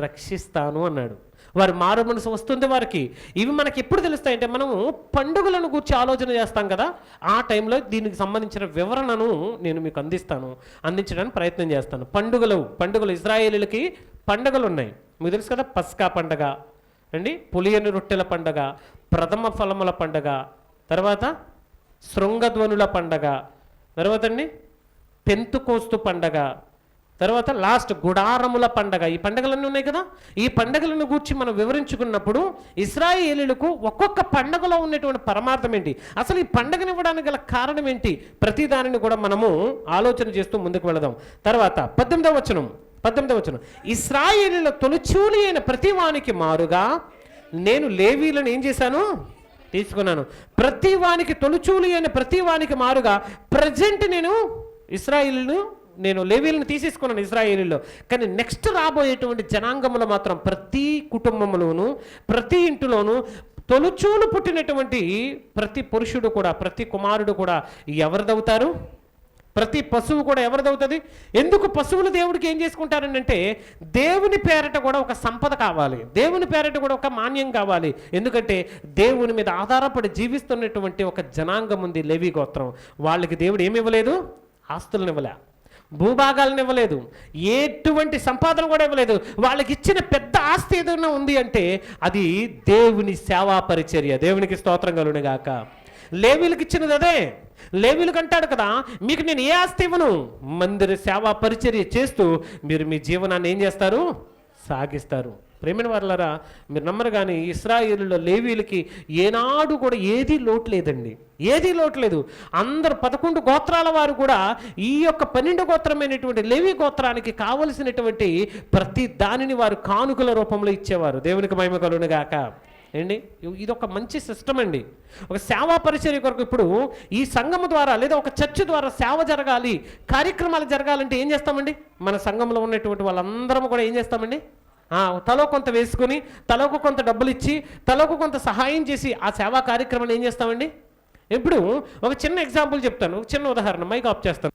రక్షిస్తాను అన్నాడు. వారు మారు మనసు వస్తుంది వారికి. ఇవి మనకి ఎప్పుడు తెలుస్తాయంటే, మనము పండుగలను గురించి ఆలోచన చేస్తాం కదా, ఆ టైంలో దీనికి సంబంధించిన వివరణను నేను మీకు అందించడానికి ప్రయత్నం చేస్తాను. పండుగలు ఇశ్రాయేలీలకి పండుగలు ఉన్నాయి, మీకు తెలుసు కదా. పస్కా పండగ అండి, పులియని రొట్టెల పండగ, ప్రథమ ఫలముల పండగ, తర్వాత శృంగధ్వనుల పండగ, తర్వాత అండి పెంతుకోస్తు పండగ, తర్వాత లాస్ట్ గుడారముల పండగ. ఈ పండగలన్నీ ఉన్నాయి కదా. ఈ పండగలను గూర్చి మనం వివరించుకున్నప్పుడు ఇశ్రాయేలీయులకు ఒక్కొక్క పండగలో ఉన్నటువంటి పరమార్థం ఏంటి, అసలు ఈ పండగని ఇవ్వడానికి గల కారణం ఏంటి, ప్రతి దానిని కూడా మనము ఆలోచన చేస్తూ ముందుకు వెళదాం. తర్వాత 18వ వచనం, ఇశ్రాయేలీయుల తొలిచూలి అయిన ప్రతి వానికి మారుగా నేను లేవీలను ఏం చేశాను, తీసుకున్నాను. ప్రతి వానికి తొలిచూలి అయిన ప్రతి వానికి మారుగా ప్రజెంట్ నేను లేవీలను తీసేసుకున్నాను ఇశ్రాయేలీలో. కానీ నెక్స్ట్ రాబోయేటువంటి జనాంగములో మాత్రం ప్రతి కుటుంబంలోనూ, ప్రతి ఇంటిలోనూ తొలిచూలు పుట్టినటువంటి ప్రతి పురుషుడు కూడా, ప్రతి కుమారుడు కూడా ఎవరిదవుతారు, ప్రతి పశువు కూడా ఎవరిదవుతుంది. ఎందుకు పశువులు దేవుడికి ఏం చేసుకుంటారని అంటే, దేవుని పేరట కూడా ఒక సంపద కావాలి, దేవుని పేరట కూడా ఒక మాన్యం కావాలి. ఎందుకంటే దేవుని మీద ఆధారపడి జీవిస్తున్నటువంటి ఒక జనాంగం ఉంది, లేవి గోత్రం. వాళ్ళకి దేవుడు ఏమి ఇవ్వలేదు, ఆస్తులను ఇవ్వలే, భూభాగాలను ఇవ్వలేదు, ఎటువంటి సంపాదన కూడా ఇవ్వలేదు. వాళ్ళకి ఇచ్చిన పెద్ద ఆస్తి ఏదైనా ఉంది అంటే అది దేవుని సేవా పరిచర్య. దేవునికి స్తోత్రం కలుగును గాక. లేవీలకు ఇచ్చినది అదే. లేవీలకు అంటాడు కదా, మీకు నేను ఏ ఆస్తి ఇవ్వను, మందిర సేవా పరిచర్య చేస్తూ మీరు మీ జీవనాన్ని ఏం చేస్తారు, సాగిస్తారు. ప్రేమైన వారలారా, మీరు నమ్మరు కానీ ఇశ్రాయేలులో లేవీలకి ఏనాడు కూడా ఏదీ లోటు లేదండి, ఏదీ లోటు లేదు. అందరు 11 గోత్రాల వారు కూడా ఈ యొక్క 12 గోత్రమైనటువంటి లేవీ గోత్రానికి కావలసినటువంటి ప్రతి దానిని వారు కానుకల రూపంలో ఇచ్చేవారు. దేవునికి మహిమ కలుగును గాక. ఏంటి, ఇది ఒక మంచి సిస్టమ్ అండి. ఒక సేవా పరిచర్య కొరకు ఇప్పుడు ఈ సంఘము ద్వారా లేదా ఒక చర్చ్ ద్వారా సేవ జరగాలి, కార్యక్రమాలు జరగాలంటే ఏం చేస్తామండి, మన సంఘంలో ఉన్నటువంటి వాళ్ళందరం కూడా ఏం చేస్తామండి, తలో కొంత వేసుకొని, తలకు కొంత డబ్బులు ఇచ్చి, తలకు కొంత సహాయం చేసి ఆ సేవా కార్యక్రమాన్ని ఏం చేస్తామండి. ఇప్పుడు ఒక చిన్న ఎగ్జాంపుల్ చెప్తాను, ఒక చిన్న ఉదాహరణ, మైక్ ఆఫ్ చేస్తాను.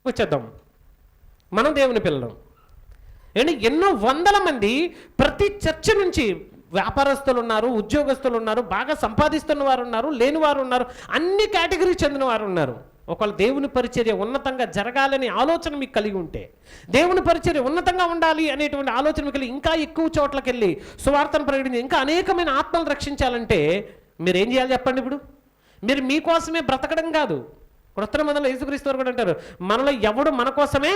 వచ్చేద్దాం, మనం దేవుని పిల్లలం. ఎన్నో వందల మంది ప్రతి చర్చ నుంచి వ్యాపారస్తులు ఉన్నారు, ఉద్యోగస్తులు ఉన్నారు, బాగా సంపాదిస్తున్న వారు ఉన్నారు, లేని వారు ఉన్నారు, అన్ని కేటగిరీ చెందిన వారు ఉన్నారు. ఒకవేళ దేవుని పరిచర్య ఉన్నతంగా జరగాలని ఆలోచన మీకు కలిగి ఉంటే, దేవుని పరిచర్య ఉన్నతంగా ఉండాలి అనేటువంటి ఆలోచన మీకు కలిగి ఇంకా ఎక్కువ చోట్లకి వెళ్ళి సువార్తను ప్రకటించి ఇంకా అనేకమైన ఆత్మలు రక్షించాలంటే మీరు ఏం చేయాలి చెప్పండి. ఇప్పుడు మీరు మీకోసమే బ్రతకడం కాదు. క్రొత్త మందిలో యేసుక్రీస్తు వారు కూడా అంటారు, మనలో ఎవడు మన కోసమే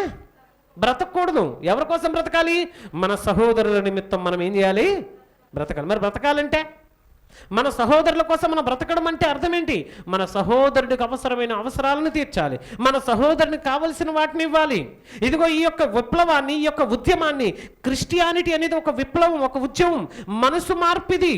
బ్రతకూడదు. ఎవరి కోసం బ్రతకాలి? మన సహోదరుల నిమిత్తం మనం ఏం చేయాలి? బ్రతకాలి. మరి బ్రతకాలంటే మన సహోదరుల కోసం మనం బ్రతకడం అంటే అర్థం ఏంటి? మన సహోదరుడికి అవసరమైన అవసరాలను తీర్చాలి, మన సహోదరునికి కావలసిన వాటిని ఇవ్వాలి. ఇదిగో ఈ యొక్క విప్లవాన్ని, ఈ యొక్క ఉద్యమాన్ని, క్రిస్టియానిటీ అనేది ఒక విప్లవం, ఒక ఉద్యమం, మనసు మార్పిది.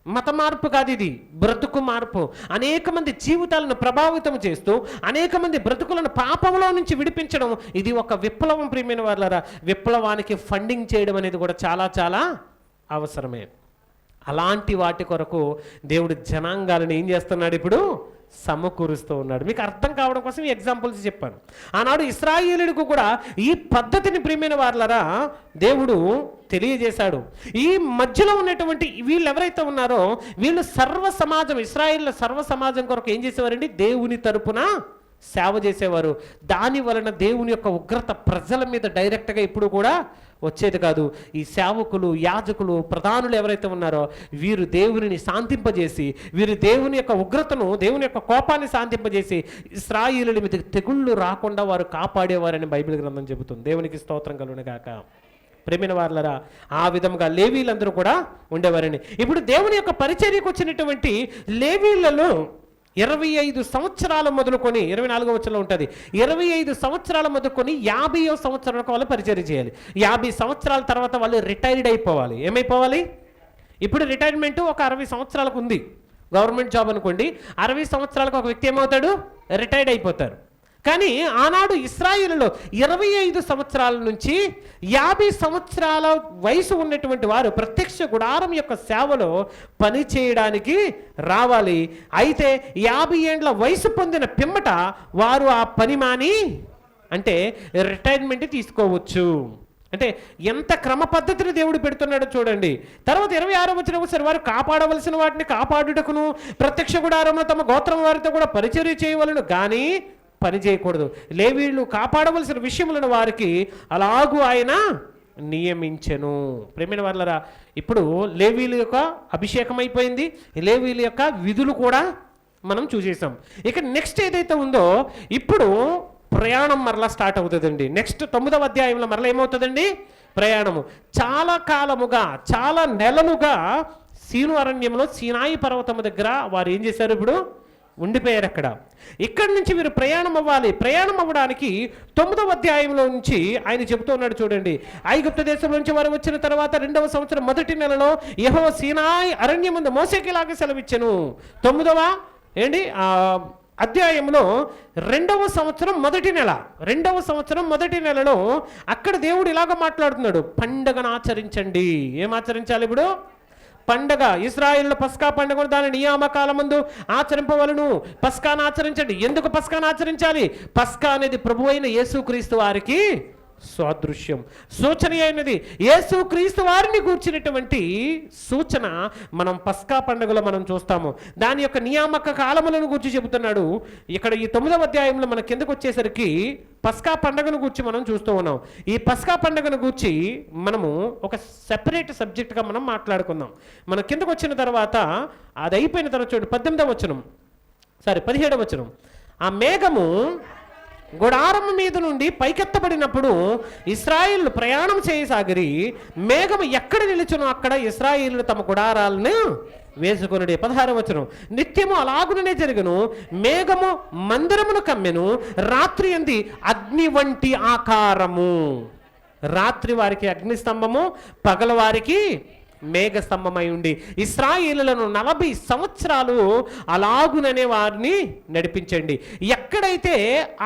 మత మార్పు కాదు, ఇది బ్రతుకు మార్పు. అనేక మంది జీవితాలను ప్రభావితం చేస్తూ అనేక మంది బ్రతుకులను పాపంలో నుంచి విడిపించడం, ఇది ఒక విప్లవం. ప్రియమైన వాళ్ళారా, విప్లవానికి ఫండింగ్ చేయడం అనేది కూడా చాలా చాలా అవసరమే. అలాంటి వాటి కొరకు దేవుడు జనాంగాలను ఏం చేస్తున్నాడు? ఇప్పుడు సమకూరుస్తూ ఉన్నాడు. మీకు అర్థం కావడం కోసం ఈ ఎగ్జాంపుల్స్ చెప్పాను. ఆనాడు ఇశ్రాయేలులకు కూడా ఈ పద్ధతిని ప్రియమైన వాళ్ళరా దేవుడు తెలియజేశాడు. ఈ మధ్యలో ఉన్నటువంటి వీళ్ళు ఎవరైతే ఉన్నారో వీళ్ళు సర్వ సమాజం, ఇశ్రాయేళ్ల సర్వ సమాజం కొరకు ఏం చేసేవారండి? దేవుని తరపున సేవ చేసేవారు. దాని వలన దేవుని యొక్క ఉగ్రత ప్రజల మీద డైరెక్ట్గా ఇప్పుడు కూడా వచ్చేది కాదు. ఈ సేవకులు, యాజకులు, ప్రధానులు ఎవరైతే ఉన్నారో వీరు దేవునిని శాంతింపజేసి, వీరు దేవుని యొక్క ఉగ్రతను, దేవుని యొక్క కోపాన్ని శాంతింపజేసి ఇశ్రాయేలుల మీద తెగుళ్ళు రాకుండా వారు కాపాడేవారని బైబిల్ గ్రంథం చెబుతుంది. దేవునికి స్తోత్రం కలుగును గాక. ప్రేమైన వారలరా, ఆ విధంగా లేవీలందరూ కూడా ఉండేవారని. ఇప్పుడు దేవుని యొక్క పరిచర్యకు వచ్చినటువంటి లేవీలలో 25 సంవత్సరాలు మొదలుకొని 24వ వచనంలో ఉంటుంది. 25 సంవత్సరాలు మొదలుకొని 50వ సంవత్సరం వరకు వాళ్ళు పరిచర్య చేయాలి. 50 సంవత్సరాల తర్వాత వాళ్ళు రిటైర్డ్ అయిపోవాలి. ఏమైపోవాలి? ఇప్పుడు రిటైర్మెంట్ ఒక 60 సంవత్సరాలకు ఉంది. గవర్నమెంట్ జాబ్ అనుకోండి, 60 సంవత్సరాలకు ఒక వ్యక్తి ఏమవుతాడు? రిటైర్డ్ అయిపోతారు. కానీ ఆనాడు ఇశ్రాయేలులో 25 సంవత్సరాల నుంచి 50 సంవత్సరాల వయసు ఉన్నటువంటి వారు ప్రత్యక్ష గుడారం యొక్క సేవలో పని చేయడానికి రావాలి. అయితే 50 ఏండ్ల వయసు పొందిన పిమ్మట వారు ఆ పని మాని అంటే రిటైర్మెంట్ తీసుకోవచ్చు. అంటే ఎంత క్రమ పద్ధతిని దేవుడు పెడుతున్నాడో చూడండి. తర్వాత 26వ వచనం సరే, వారు కాపాడవలసిన వాటిని కాపాడుటకును ప్రత్యక్ష గుడారంలో తమ గోత్రం వారితో కూడా పరిచర్య చేయవలను, కానీ పని చేయకూడదు. లేవీళ్ళు కాపాడవలసిన విషయములను వారికి అలాగూ ఆయన నియమించెను. ప్రేమైన వాళ్ళరా, ఇప్పుడు లేవీల యొక్క అభిషేకం అయిపోయింది, లేవీల యొక్క విధులు కూడా మనం చూసేసాం. ఇక నెక్స్ట్ ఏదైతే ఉందో ఇప్పుడు ప్రయాణం మరలా స్టార్ట్ అవుతుందండి. నెక్స్ట్ 9వ అధ్యాయంలో మరలా ఏమవుతుందండి? ప్రయాణము. చాలా కాలముగా, చాలా నెలలుగా సీను అరణ్యంలో సీనాయి పర్వతము దగ్గర వారు ఏం చేశారు? ఇప్పుడు ఉండిపోయారు అక్కడ. ఇక్కడి నుంచి వీరు ప్రయాణం అవ్వాలి. ప్రయాణం అవ్వడానికి 9వ అధ్యాయంలో నుంచి ఆయన చెబుతూ ఉన్నాడు చూడండి. ఐగుప్తు దేశం నుంచి వారు వచ్చిన తర్వాత 2వ సంవత్సరం మొదటి నెలలో యెహోవా సీనాయి అరణ్యమందు మోషేకి ఇలాగ సెలవిచ్చెను. 9వ అధ్యాయంలో 2వ సంవత్సరం మొదటి నెల, 2వ సంవత్సరం మొదటి నెలలో అక్కడ దేవుడు ఇలాగ మాట్లాడుతున్నాడు. పండగను ఆచరించండి. ఏం ఆచరించాలి ఇప్పుడు? పండగ. ఇశ్రాయేలు పస్కా పండుగను దాని నియామకాల ముందు ఆచరింపవలను. పస్కాను ఆచరించండి. ఎందుకు పస్కాను ఆచరించాలి? పస్కా అనేది ప్రభు అయిన యేసుక్రీస్తు వారికి సాదృశ్యం, సూచన అయినది. యేసుక్రీస్తు వారిని కూర్చున్నటువంటి సూచన మనం పస్కా పండుగలో మనం చూస్తాము. దాని యొక్క నియామక కాలములను గురించి చెబుతున్నాడు. ఇక్కడ ఈ 9వ అధ్యాయంలో మన కిందకు వచ్చేసరికి పస్కా పండుగను గురించి మనం చూస్తూ ఉన్నాం. ఈ పస్కా పండుగను గురించి మనము ఒక సెపరేట్ సబ్జెక్ట్గా మనం మాట్లాడుకుందాం. మన కిందకు వచ్చిన తర్వాత అది అయిపోయిన తర్వాత చూడండి 17వ వచనం, 17వ వచనం. ఆ మేఘము గుడారం మీద నుండి పైకెత్తబడినప్పుడు ఇశ్రాయేలు ప్రయాణం చేయసాగిరి. మేఘము ఎక్కడ నిలుచునో అక్కడ ఇశ్రాయేలు తమ గుడారాలను వేసుకొనుడి. 16వ వచనం. నిత్యము అలాగుననే జరుగును. మేఘము మందిరమును కమ్మెను. రాత్రి అంది అగ్ని వంటి ఆకారము. రాత్రి వారికి అగ్నిస్తంభము, పగల వారికి మేఘ స్తంభమై ఉండి ఇశ్రాయేలులను 40 సంవత్సరాలు అలాగుననే వారిని నడిపించండి. ఎక్కడైతే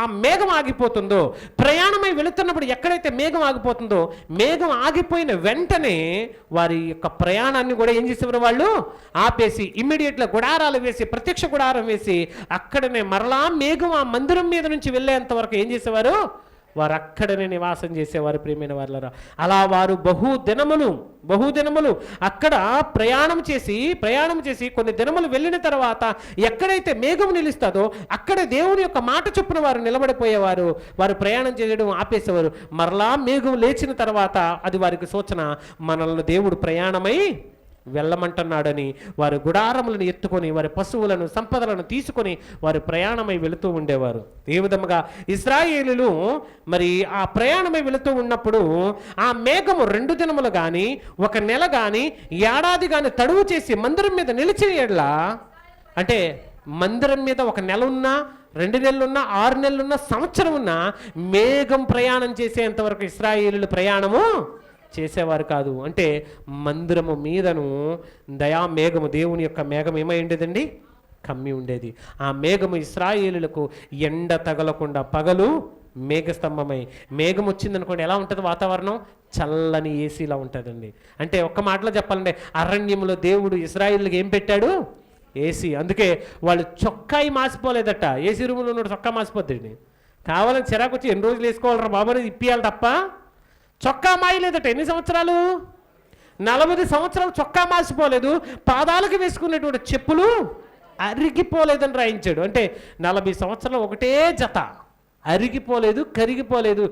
ఆ మేఘం ఆగిపోతుందో, ప్రయాణమై వెళుతున్నప్పుడు ఎక్కడైతే మేఘం ఆగిపోతుందో, మేఘం ఆగిపోయిన వెంటనే వారి యొక్క ప్రయాణాన్ని కూడా ఏం చేసేవారు? వాళ్ళు ఆపేసి ఇమ్మీడియట్గా గుడారాలు వేసి, ప్రత్యక్ష గుడారం వేసి అక్కడనే మరలా మేఘం ఆ మందిరం మీద నుంచి వెళ్ళేంత వరకు ఏం చేసేవారు? వారు అక్కడనే నివాసం చేసేవారు. ప్రియమైన వాళ్ళరా, అలా వారు బహుదినములు అక్కడ ప్రయాణం చేసి కొన్ని దినములు వెళ్ళిన తర్వాత ఎక్కడైతే మేఘం నిలుస్తుందో అక్కడ దేవుని యొక్క మాట చొప్పున వారు నిలబడిపోయేవారు. వారు ప్రయాణం చేయడం ఆపేసేవారు. మరలా మేఘం లేచిన తర్వాత అది వారికి సూచన, మనల్ని దేవుడు ప్రయాణమై వెళ్ళమంటున్నాడని. వారు గుడారములను ఎత్తుకొని వారి పశువులను, సంపదలను తీసుకొని వారు ప్రయాణమై వెళుతూ ఉండేవారు. ఈ విధముగా ఇశ్రాయేలులు మరి ఆ ప్రయాణమై వెళుతూ ఉన్నప్పుడు ఆ మేఘము 2 దినములు కానీ, 1 నెల కానీ, ఏడాది కానీ తడువు చేసి మందిరం మీద నిలిచిన ఎడల, అంటే మందిరం మీద 1 నెల ఉన్నా, 2 నెలలున్నా, 6 నెలలున్నా, సంవత్సరం ఉన్నా మేఘం ప్రయాణం చేసేంతవరకు ఇశ్రాయేలుల ప్రయాణము చేసేవారు కాదు. అంటే మందిరము మీదను దయామేఘము, దేవుని యొక్క మేఘం ఏమై ఉండేదండి? కమ్మి ఉండేది. ఆ మేఘము ఇశ్రాయేలులకు ఎండ తగలకుండా పగలు మేఘస్తంభమై, మేఘం వచ్చిందనుకోండి ఎలా ఉంటుంది వాతావరణం? చల్లని ఏసీలా ఉంటుందండి. అంటే ఒక్క మాటలో చెప్పాలంటే అరణ్యంలో దేవుడు ఇశ్రాయేలుకి ఏం పెట్టాడు? ఏసీ. అందుకే వాళ్ళు చొక్కాయి మాసిపోలేదట. ఏసీ రూమ్లో ఉన్న చొక్కా మాసిపోద్దండి. కావాలని చిరాకు వచ్చి ఎన్ని రోజులు వేసుకోవాలరా బాబు అనేది ఇప్పియాలి తప్ప చొక్కా మాయలేదట. ఎన్ని సంవత్సరాలు? 40 సంవత్సరాలు చొక్కా మాసిపోలేదు. పాదాలకు వేసుకున్నటువంటి చెప్పులు అరిగిపోలేదని రాయించాడు. అంటే 40 సంవత్సరాలు ఒకటే జత, అరిగిపోలేదు, కరిగిపోలేదు,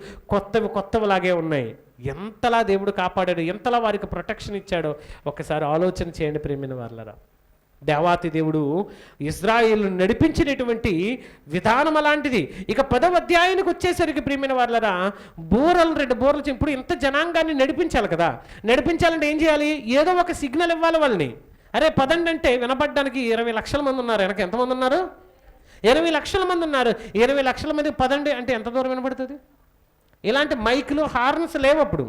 కొత్తవిలాగే ఉన్నాయి. ఎంతలా దేవుడు కాపాడాడు, ఎంతలా వారికి ప్రొటెక్షన్ ఇచ్చాడో ఒక్కసారి ఆలోచన చేయండి ప్రియమైన వాళ్ళరా. దేవాతి దేవుడు ఇశ్రాయేలు నడిపించినటువంటి విధానం అలాంటిది. ఇక 10వ అధ్యాయానికి వచ్చేసరికి ప్రియమైన వాళ్ళరా, బూరలు 2 బూరలు ఇప్పుడు ఇంత జనాంగాన్ని నడిపించాలి కదా. నడిపించాలంటే ఏం చేయాలి? ఏదో ఒక సిగ్నల్ ఇవ్వాలి వాళ్ళని. అరే పదండి అంటే వినపడడానికి 20 లక్షల మంది ఉన్నారు. వెనక ఎంతమంది ఉన్నారు? 20 లక్షల మంది ఉన్నారు. 20 లక్షల మంది పదండి అంటే ఎంత దూరం వినపడుతుంది? ఇలాంటి మైకులు, హార్న్స్ లేవు అప్పుడు,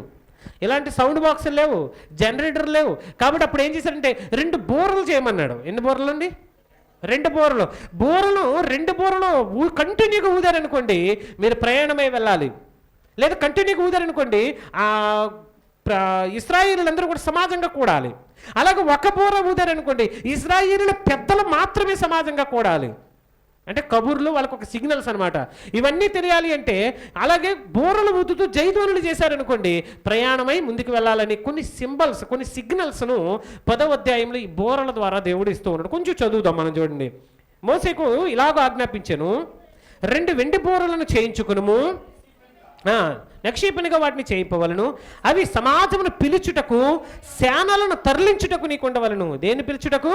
ఇలాంటి సౌండ్ బాక్సులు లేవు, జనరేటర్ లేవు. కాబట్టి అప్పుడు ఏం చేశారంటే 2 బూరలు చేయమన్నాడు. ఎన్ని బూరలు అండి? 2 బూరలు. 2 బూరలు కంటిన్యూగా ఊదారనుకోండి, మీరు ప్రయాణమై వెళ్ళాలి. లేదా కంటిన్యూగా ఊదారనుకోండి, ఆ ఇశ్రాయేలులందరూ కూడా సమాజంగా కూడాలి. అలాగే ఒక బూర ఊదారనుకోండి, ఇశ్రాయేలుల పెద్దలు మాత్రమే సమాజంగా కూడాలి. అంటే కబుర్లు వాళ్ళకు ఒక సిగ్నల్స్ అనమాట. ఇవన్నీ తెలియాలి అంటే అలాగే బూరలు ఊదుతూ జైధ్వనులు చేశారనుకోండి, ప్రయాణమై ముందుకు వెళ్ళాలని కొన్ని సింబల్స్, కొన్ని సిగ్నల్స్ను 10వ అధ్యాయంలో ఈ బూరల ద్వారా దేవుడు ఇస్తూ ఉన్నాడు. కొంచెం చదువుదాం మనం. చూడండి, మోసేకు ఇలాగ ఆజ్ఞాపించెను, 2 వెండి బూరలను చేయించుకును, నిక్షేపణగా వాటిని చేయింపవలను. అవి సమాజమును పిలుచుటకు, సేనలను తరలించుటకు నీకు ఉండవలను. దేన్ని పిలుచుటకు?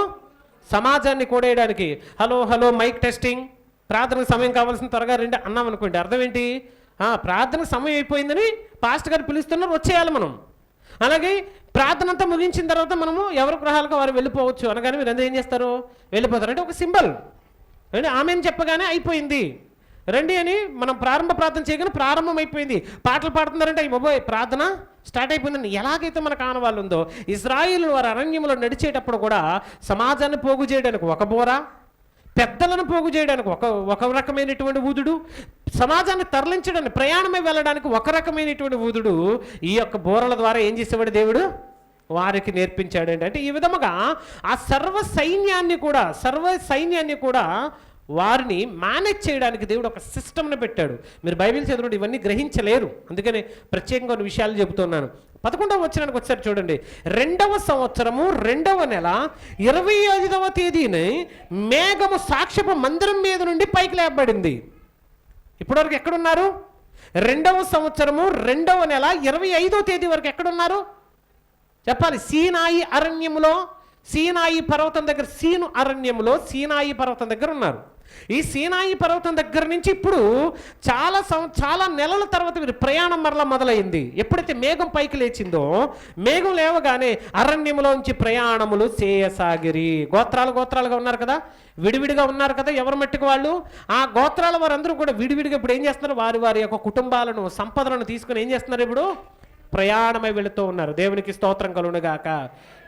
సమాజాన్ని కూడేయడానికి. హలో హలో మైక్ టెస్టింగ్, ప్రార్థనకు సమయం కావాల్సిన త్వరగా రండి అన్నాం అనుకోండి, అర్థం ఏంటి? ప్రార్థనకు సమయం అయిపోయిందని పాస్టర్ గారు పిలుస్తున్నారు, వచ్చేయాలి మనం. అలాగే ప్రార్థన అంతా ముగించిన తర్వాత మనము ఎవరి గృహాలకు వారు వెళ్ళిపోవచ్చు అనగానే మీరు అందరూ ఏం చేస్తారు? వెళ్ళిపోతారు. అంటే ఒక సింబల్. అంటే ఆమెను చెప్పగానే అయిపోయింది, రండి అని మనం ప్రారంభ ప్రార్థన చేయగానే ప్రారంభం అయిపోయింది. పాటలు పాడుతున్నారంటే అయ్యి బాబోయ్ ప్రార్థన స్టార్ట్ అయిపోయిందండి. ఎలాగైతే మనకు ఆనవాళ్ళు ఉందో, ఇశ్రాయేలు వారు అరణ్యంలో నడిచేటప్పుడు కూడా సమాజాన్ని పోగు చేయడానికి ఒక బోర, పెద్దలను పోగు చేయడానికి ఒక రకమైనటువంటి ఊదుడు, సమాజాన్ని తరలించడానికి, ప్రయాణమై వెళ్ళడానికి ఒక రకమైనటువంటి ఊదుడు ఈ యొక్క బోరల ద్వారా ఏం చేసేవాడు దేవుడు? వారికి నేర్పించాడండి. అంటే ఈ విధముగా ఆ సర్వ సైన్యాన్ని కూడా వారిని మేనేజ్ చేయడానికి దేవుడు ఒక సిస్టమ్ని పెట్టాడు. మీరు బైబిల్ చదివినప్పుడు ఇవన్నీ గ్రహించలేరు, అందుకని ప్రత్యేకంగా కొన్ని విషయాలు చెబుతున్నాను. 11వ వచనానికి వచ్చారు చూడండి. 2వ సంవత్సరము 2వ నెల 25వ తేదీని మేఘము సాక్ష్యపు మందిరం మీద నుండి పైకి లేపబడింది. ఇప్పటివరకు ఎక్కడున్నారు? 2వ సంవత్సరము 2వ నెల 25వ తేదీ వరకు ఎక్కడున్నారు చెప్పాలి? సీనాయి అరణ్యములో, సీనాయి పర్వతం దగ్గర, సీనాయి పర్వతం దగ్గర ఉన్నారు. ఈ సీనాయి పర్వతం దగ్గర నుంచి ఇప్పుడు చాలా నెలల తర్వాత మీరు ప్రయాణం మరలా మొదలైంది. ఎప్పుడైతే మేఘం పైకి లేచిందో, మేఘం లేవగానే అరణ్యములోంచి ప్రయాణములు చేయసాగిరి. గోత్రాలుగా ఉన్నారు కదా, విడివిడిగా ఉన్నారు కదా, ఎవరి మట్టుకు వాళ్ళు. ఆ గోత్రాల వారందరూ కూడా విడివిడిగా ఇప్పుడు ఏం చేస్తున్నారు? వారి యొక్క కుటుంబాలను, సంపదలను తీసుకుని ఏం చేస్తున్నారు? ఇప్పుడు ప్రయాణమై వెళుతూ ఉన్నారు. దేవునికి స్తోత్రం కలుగునుగాక.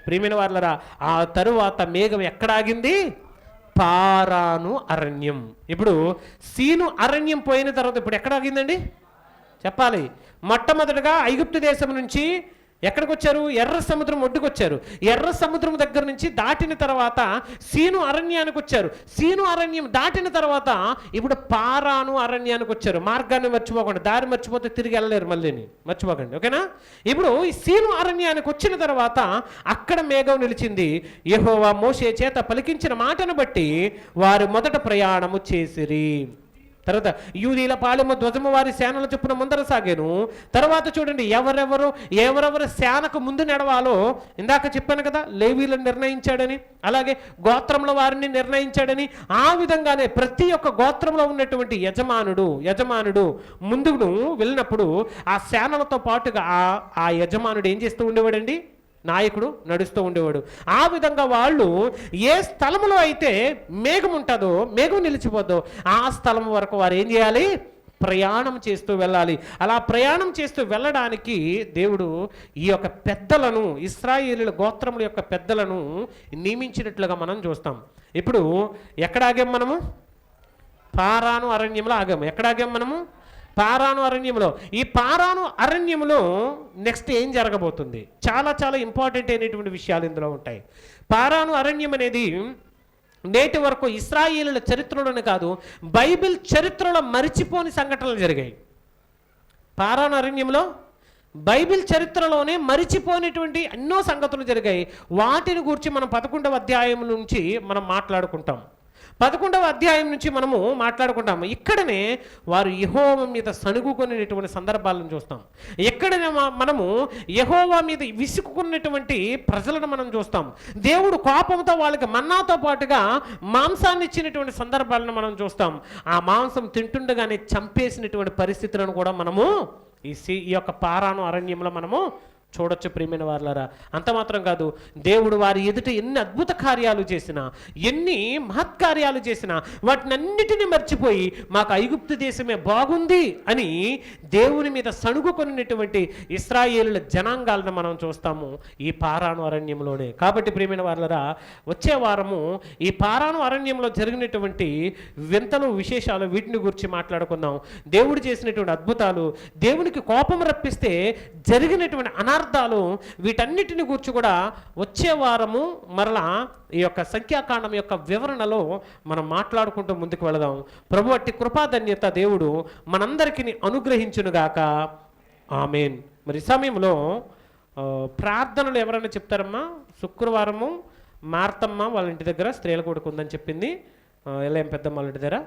ప్రియమైన వాళ్ళరా, ఆ తరువాత మేఘం ఎక్కడాగింది? పారాను అరణ్యం. ఇప్పుడు సీను అరణ్యం పోయిన తర్వాత ఇప్పుడు ఎక్కడ ఆగిందండి చెప్పాలి? మొట్టమొదటిగా ఐగుప్తు దేశం నుంచి ఎక్కడికి వచ్చారు? ఎర్ర సముద్రం ఒడ్డుకు వచ్చారు. ఎర్ర సముద్రం దగ్గర నుంచి దాటిన తర్వాత సీను అరణ్యానికి వచ్చారు. సీను అరణ్యం దాటిన తర్వాత ఇప్పుడు పారాను అరణ్యానికి వచ్చారు. మార్గాన్ని మర్చిపోకండి, దారి మర్చిపోతే తిరిగి వెళ్ళలేరు, మళ్ళీని మర్చిపోకండి, ఓకేనా? ఇప్పుడు ఈ సీను అరణ్యానికి వచ్చిన తర్వాత అక్కడ మేఘం నిలిచింది. యెహోవా మోషే చేత పలికించిన మాటను బట్టి వారు మొదట ప్రయాణము చేసిరి. తర్వాత యూదీల పాలెము ధ్వజము వారి సేనల చొప్పున ముందర సాగాను. తర్వాత చూడండి, ఎవరెవరు సేనకు ముందు నడవాలో ఇందాక చెప్పాను కదా, లేవీలను నిర్ణయించాడని, అలాగే గోత్రంలో వారిని నిర్ణయించాడని. ఆ విధంగానే ప్రతి ఒక్క గోత్రంలో ఉన్నటువంటి యజమానుడు ముందును వెళ్ళినప్పుడు ఆ సేనలతో పాటుగా ఆ యజమానుడు ఏం చేస్తూ ఉండేవాడండి? నాయకుడు నడుస్తూ ఉండేవాడు. ఆ విధంగా వాళ్ళు ఏ స్థలంలో అయితే మేఘం ఉంటుందో, మేఘం నిలిచిపోద్దో ఆ స్థలం వరకు వారు ఏం చేయాలి? ప్రయాణం చేస్తూ వెళ్ళాలి. అలా ప్రయాణం చేస్తూ వెళ్ళడానికి దేవుడు ఈ యొక్క పెద్దలను, ఇశ్రాయేలీయుల గోత్రముల యొక్క పెద్దలను నియమించినట్లుగా మనం చూస్తాం. ఇప్పుడు ఎక్కడ ఆగాం మనము? పారాను అరణ్యంలో ఆగాము. ఎక్కడ ఆగాం మనము? పారాను అరణ్యంలో. ఈ పారాను అరణ్యంలో నెక్స్ట్ ఏం జరగబోతుంది? చాలా చాలా ఇంపార్టెంట్ అయినటువంటి విషయాలు ఇందులో ఉంటాయి. పారాను అరణ్యం అనేది నేటి వరకు ఇశ్రాయేలుల చరిత్రలోనే కాదు, బైబిల్ చరిత్రలో మరిచిపోని సంఘటనలు జరిగాయి. పారాను అరణ్యంలో బైబిల్ చరిత్రలోనే మరిచిపోయినటువంటి ఎన్నో సంగతులు జరిగాయి. వాటిని గురించి మనం 11వ అధ్యాయం నుంచి మనం మాట్లాడుకుంటాం. 11వ అధ్యాయం నుంచి మనము మాట్లాడుకుంటాము. ఇక్కడనే వారు యెహోవా మీద సణుగుకొనేటువంటి సందర్భాలను చూస్తాం. ఎక్కడనే మనము యెహోవా మీద విసుక్కున్నటువంటి ప్రజలను మనం చూస్తాం. దేవుడు కోపంతో వాళ్ళకి మన్నాతో పాటుగా మాంసాన్ని ఇచ్చినటువంటి సందర్భాలను మనం చూస్తాం. ఆ మాంసం తింటుండగానే చంపేసినటువంటి పరిస్థితులను కూడా మనము ఈ యొక్క పారాను అరణ్యంలో మనము చూడొచ్చు. ప్రియమైన వారలారా, అంత మాత్రం కాదు, దేవుడు వారి ఎదుట ఎన్ని అద్భుత కార్యాలు చేసినా, ఎన్ని మహత్కార్యాలు చేసినా వాటినన్నిటిని మర్చిపోయి మాకు ఐగుప్తు దేశమే బాగుంది అని దేవుని మీద సణుగుకొనినటువంటి ఇశ్రాయేలుల జనాంగాలను మనం చూస్తాము ఈ పారాను అరణ్యంలోనే. కాబట్టి ప్రియమైన వారలారా, వచ్చే వారము ఈ పారాను అరణ్యంలో జరిగినటువంటి వింతలు, విశేషాలు, వీటిని గురించి మాట్లాడుకుందాం. దేవుడు చేసినటువంటి అద్భుతాలు, దేవునికి కోపం రప్పిస్తే జరిగినటువంటి అనార్థాలు, వీటన్నిటిని గురించి కూడా వచ్చే వారము మరలా ఈ యొక్క సంఖ్యాకాండం యొక్క వివరణలో మనం మాట్లాడుకుంటూ ముందుకు వెళదాం. ప్రభు అట్టి కృపాధన్యత దేవుడు మనందరికీ అనుగ్రహించునుగాక. ఆమేన్. మరి సమయంలో ప్రార్థనలు ఎవరైనా చెప్తారమ్మా? శుక్రవారము మార్తమ్మ వాళ్ళ ఇంటి దగ్గర స్త్రీల కూడిక ఉందని చెప్పింది, ఎల్ఎం పెద్దమ్మ వాళ్ళ ఇంటి దగ్గర.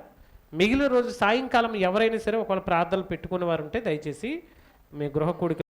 మిగిలిన రోజు సాయంకాలం ఎవరైనా సరే ఒకవేళ ప్రార్థనలు పెట్టుకునే వారు ఉంటే దయచేసి మీ గృహ కూడిక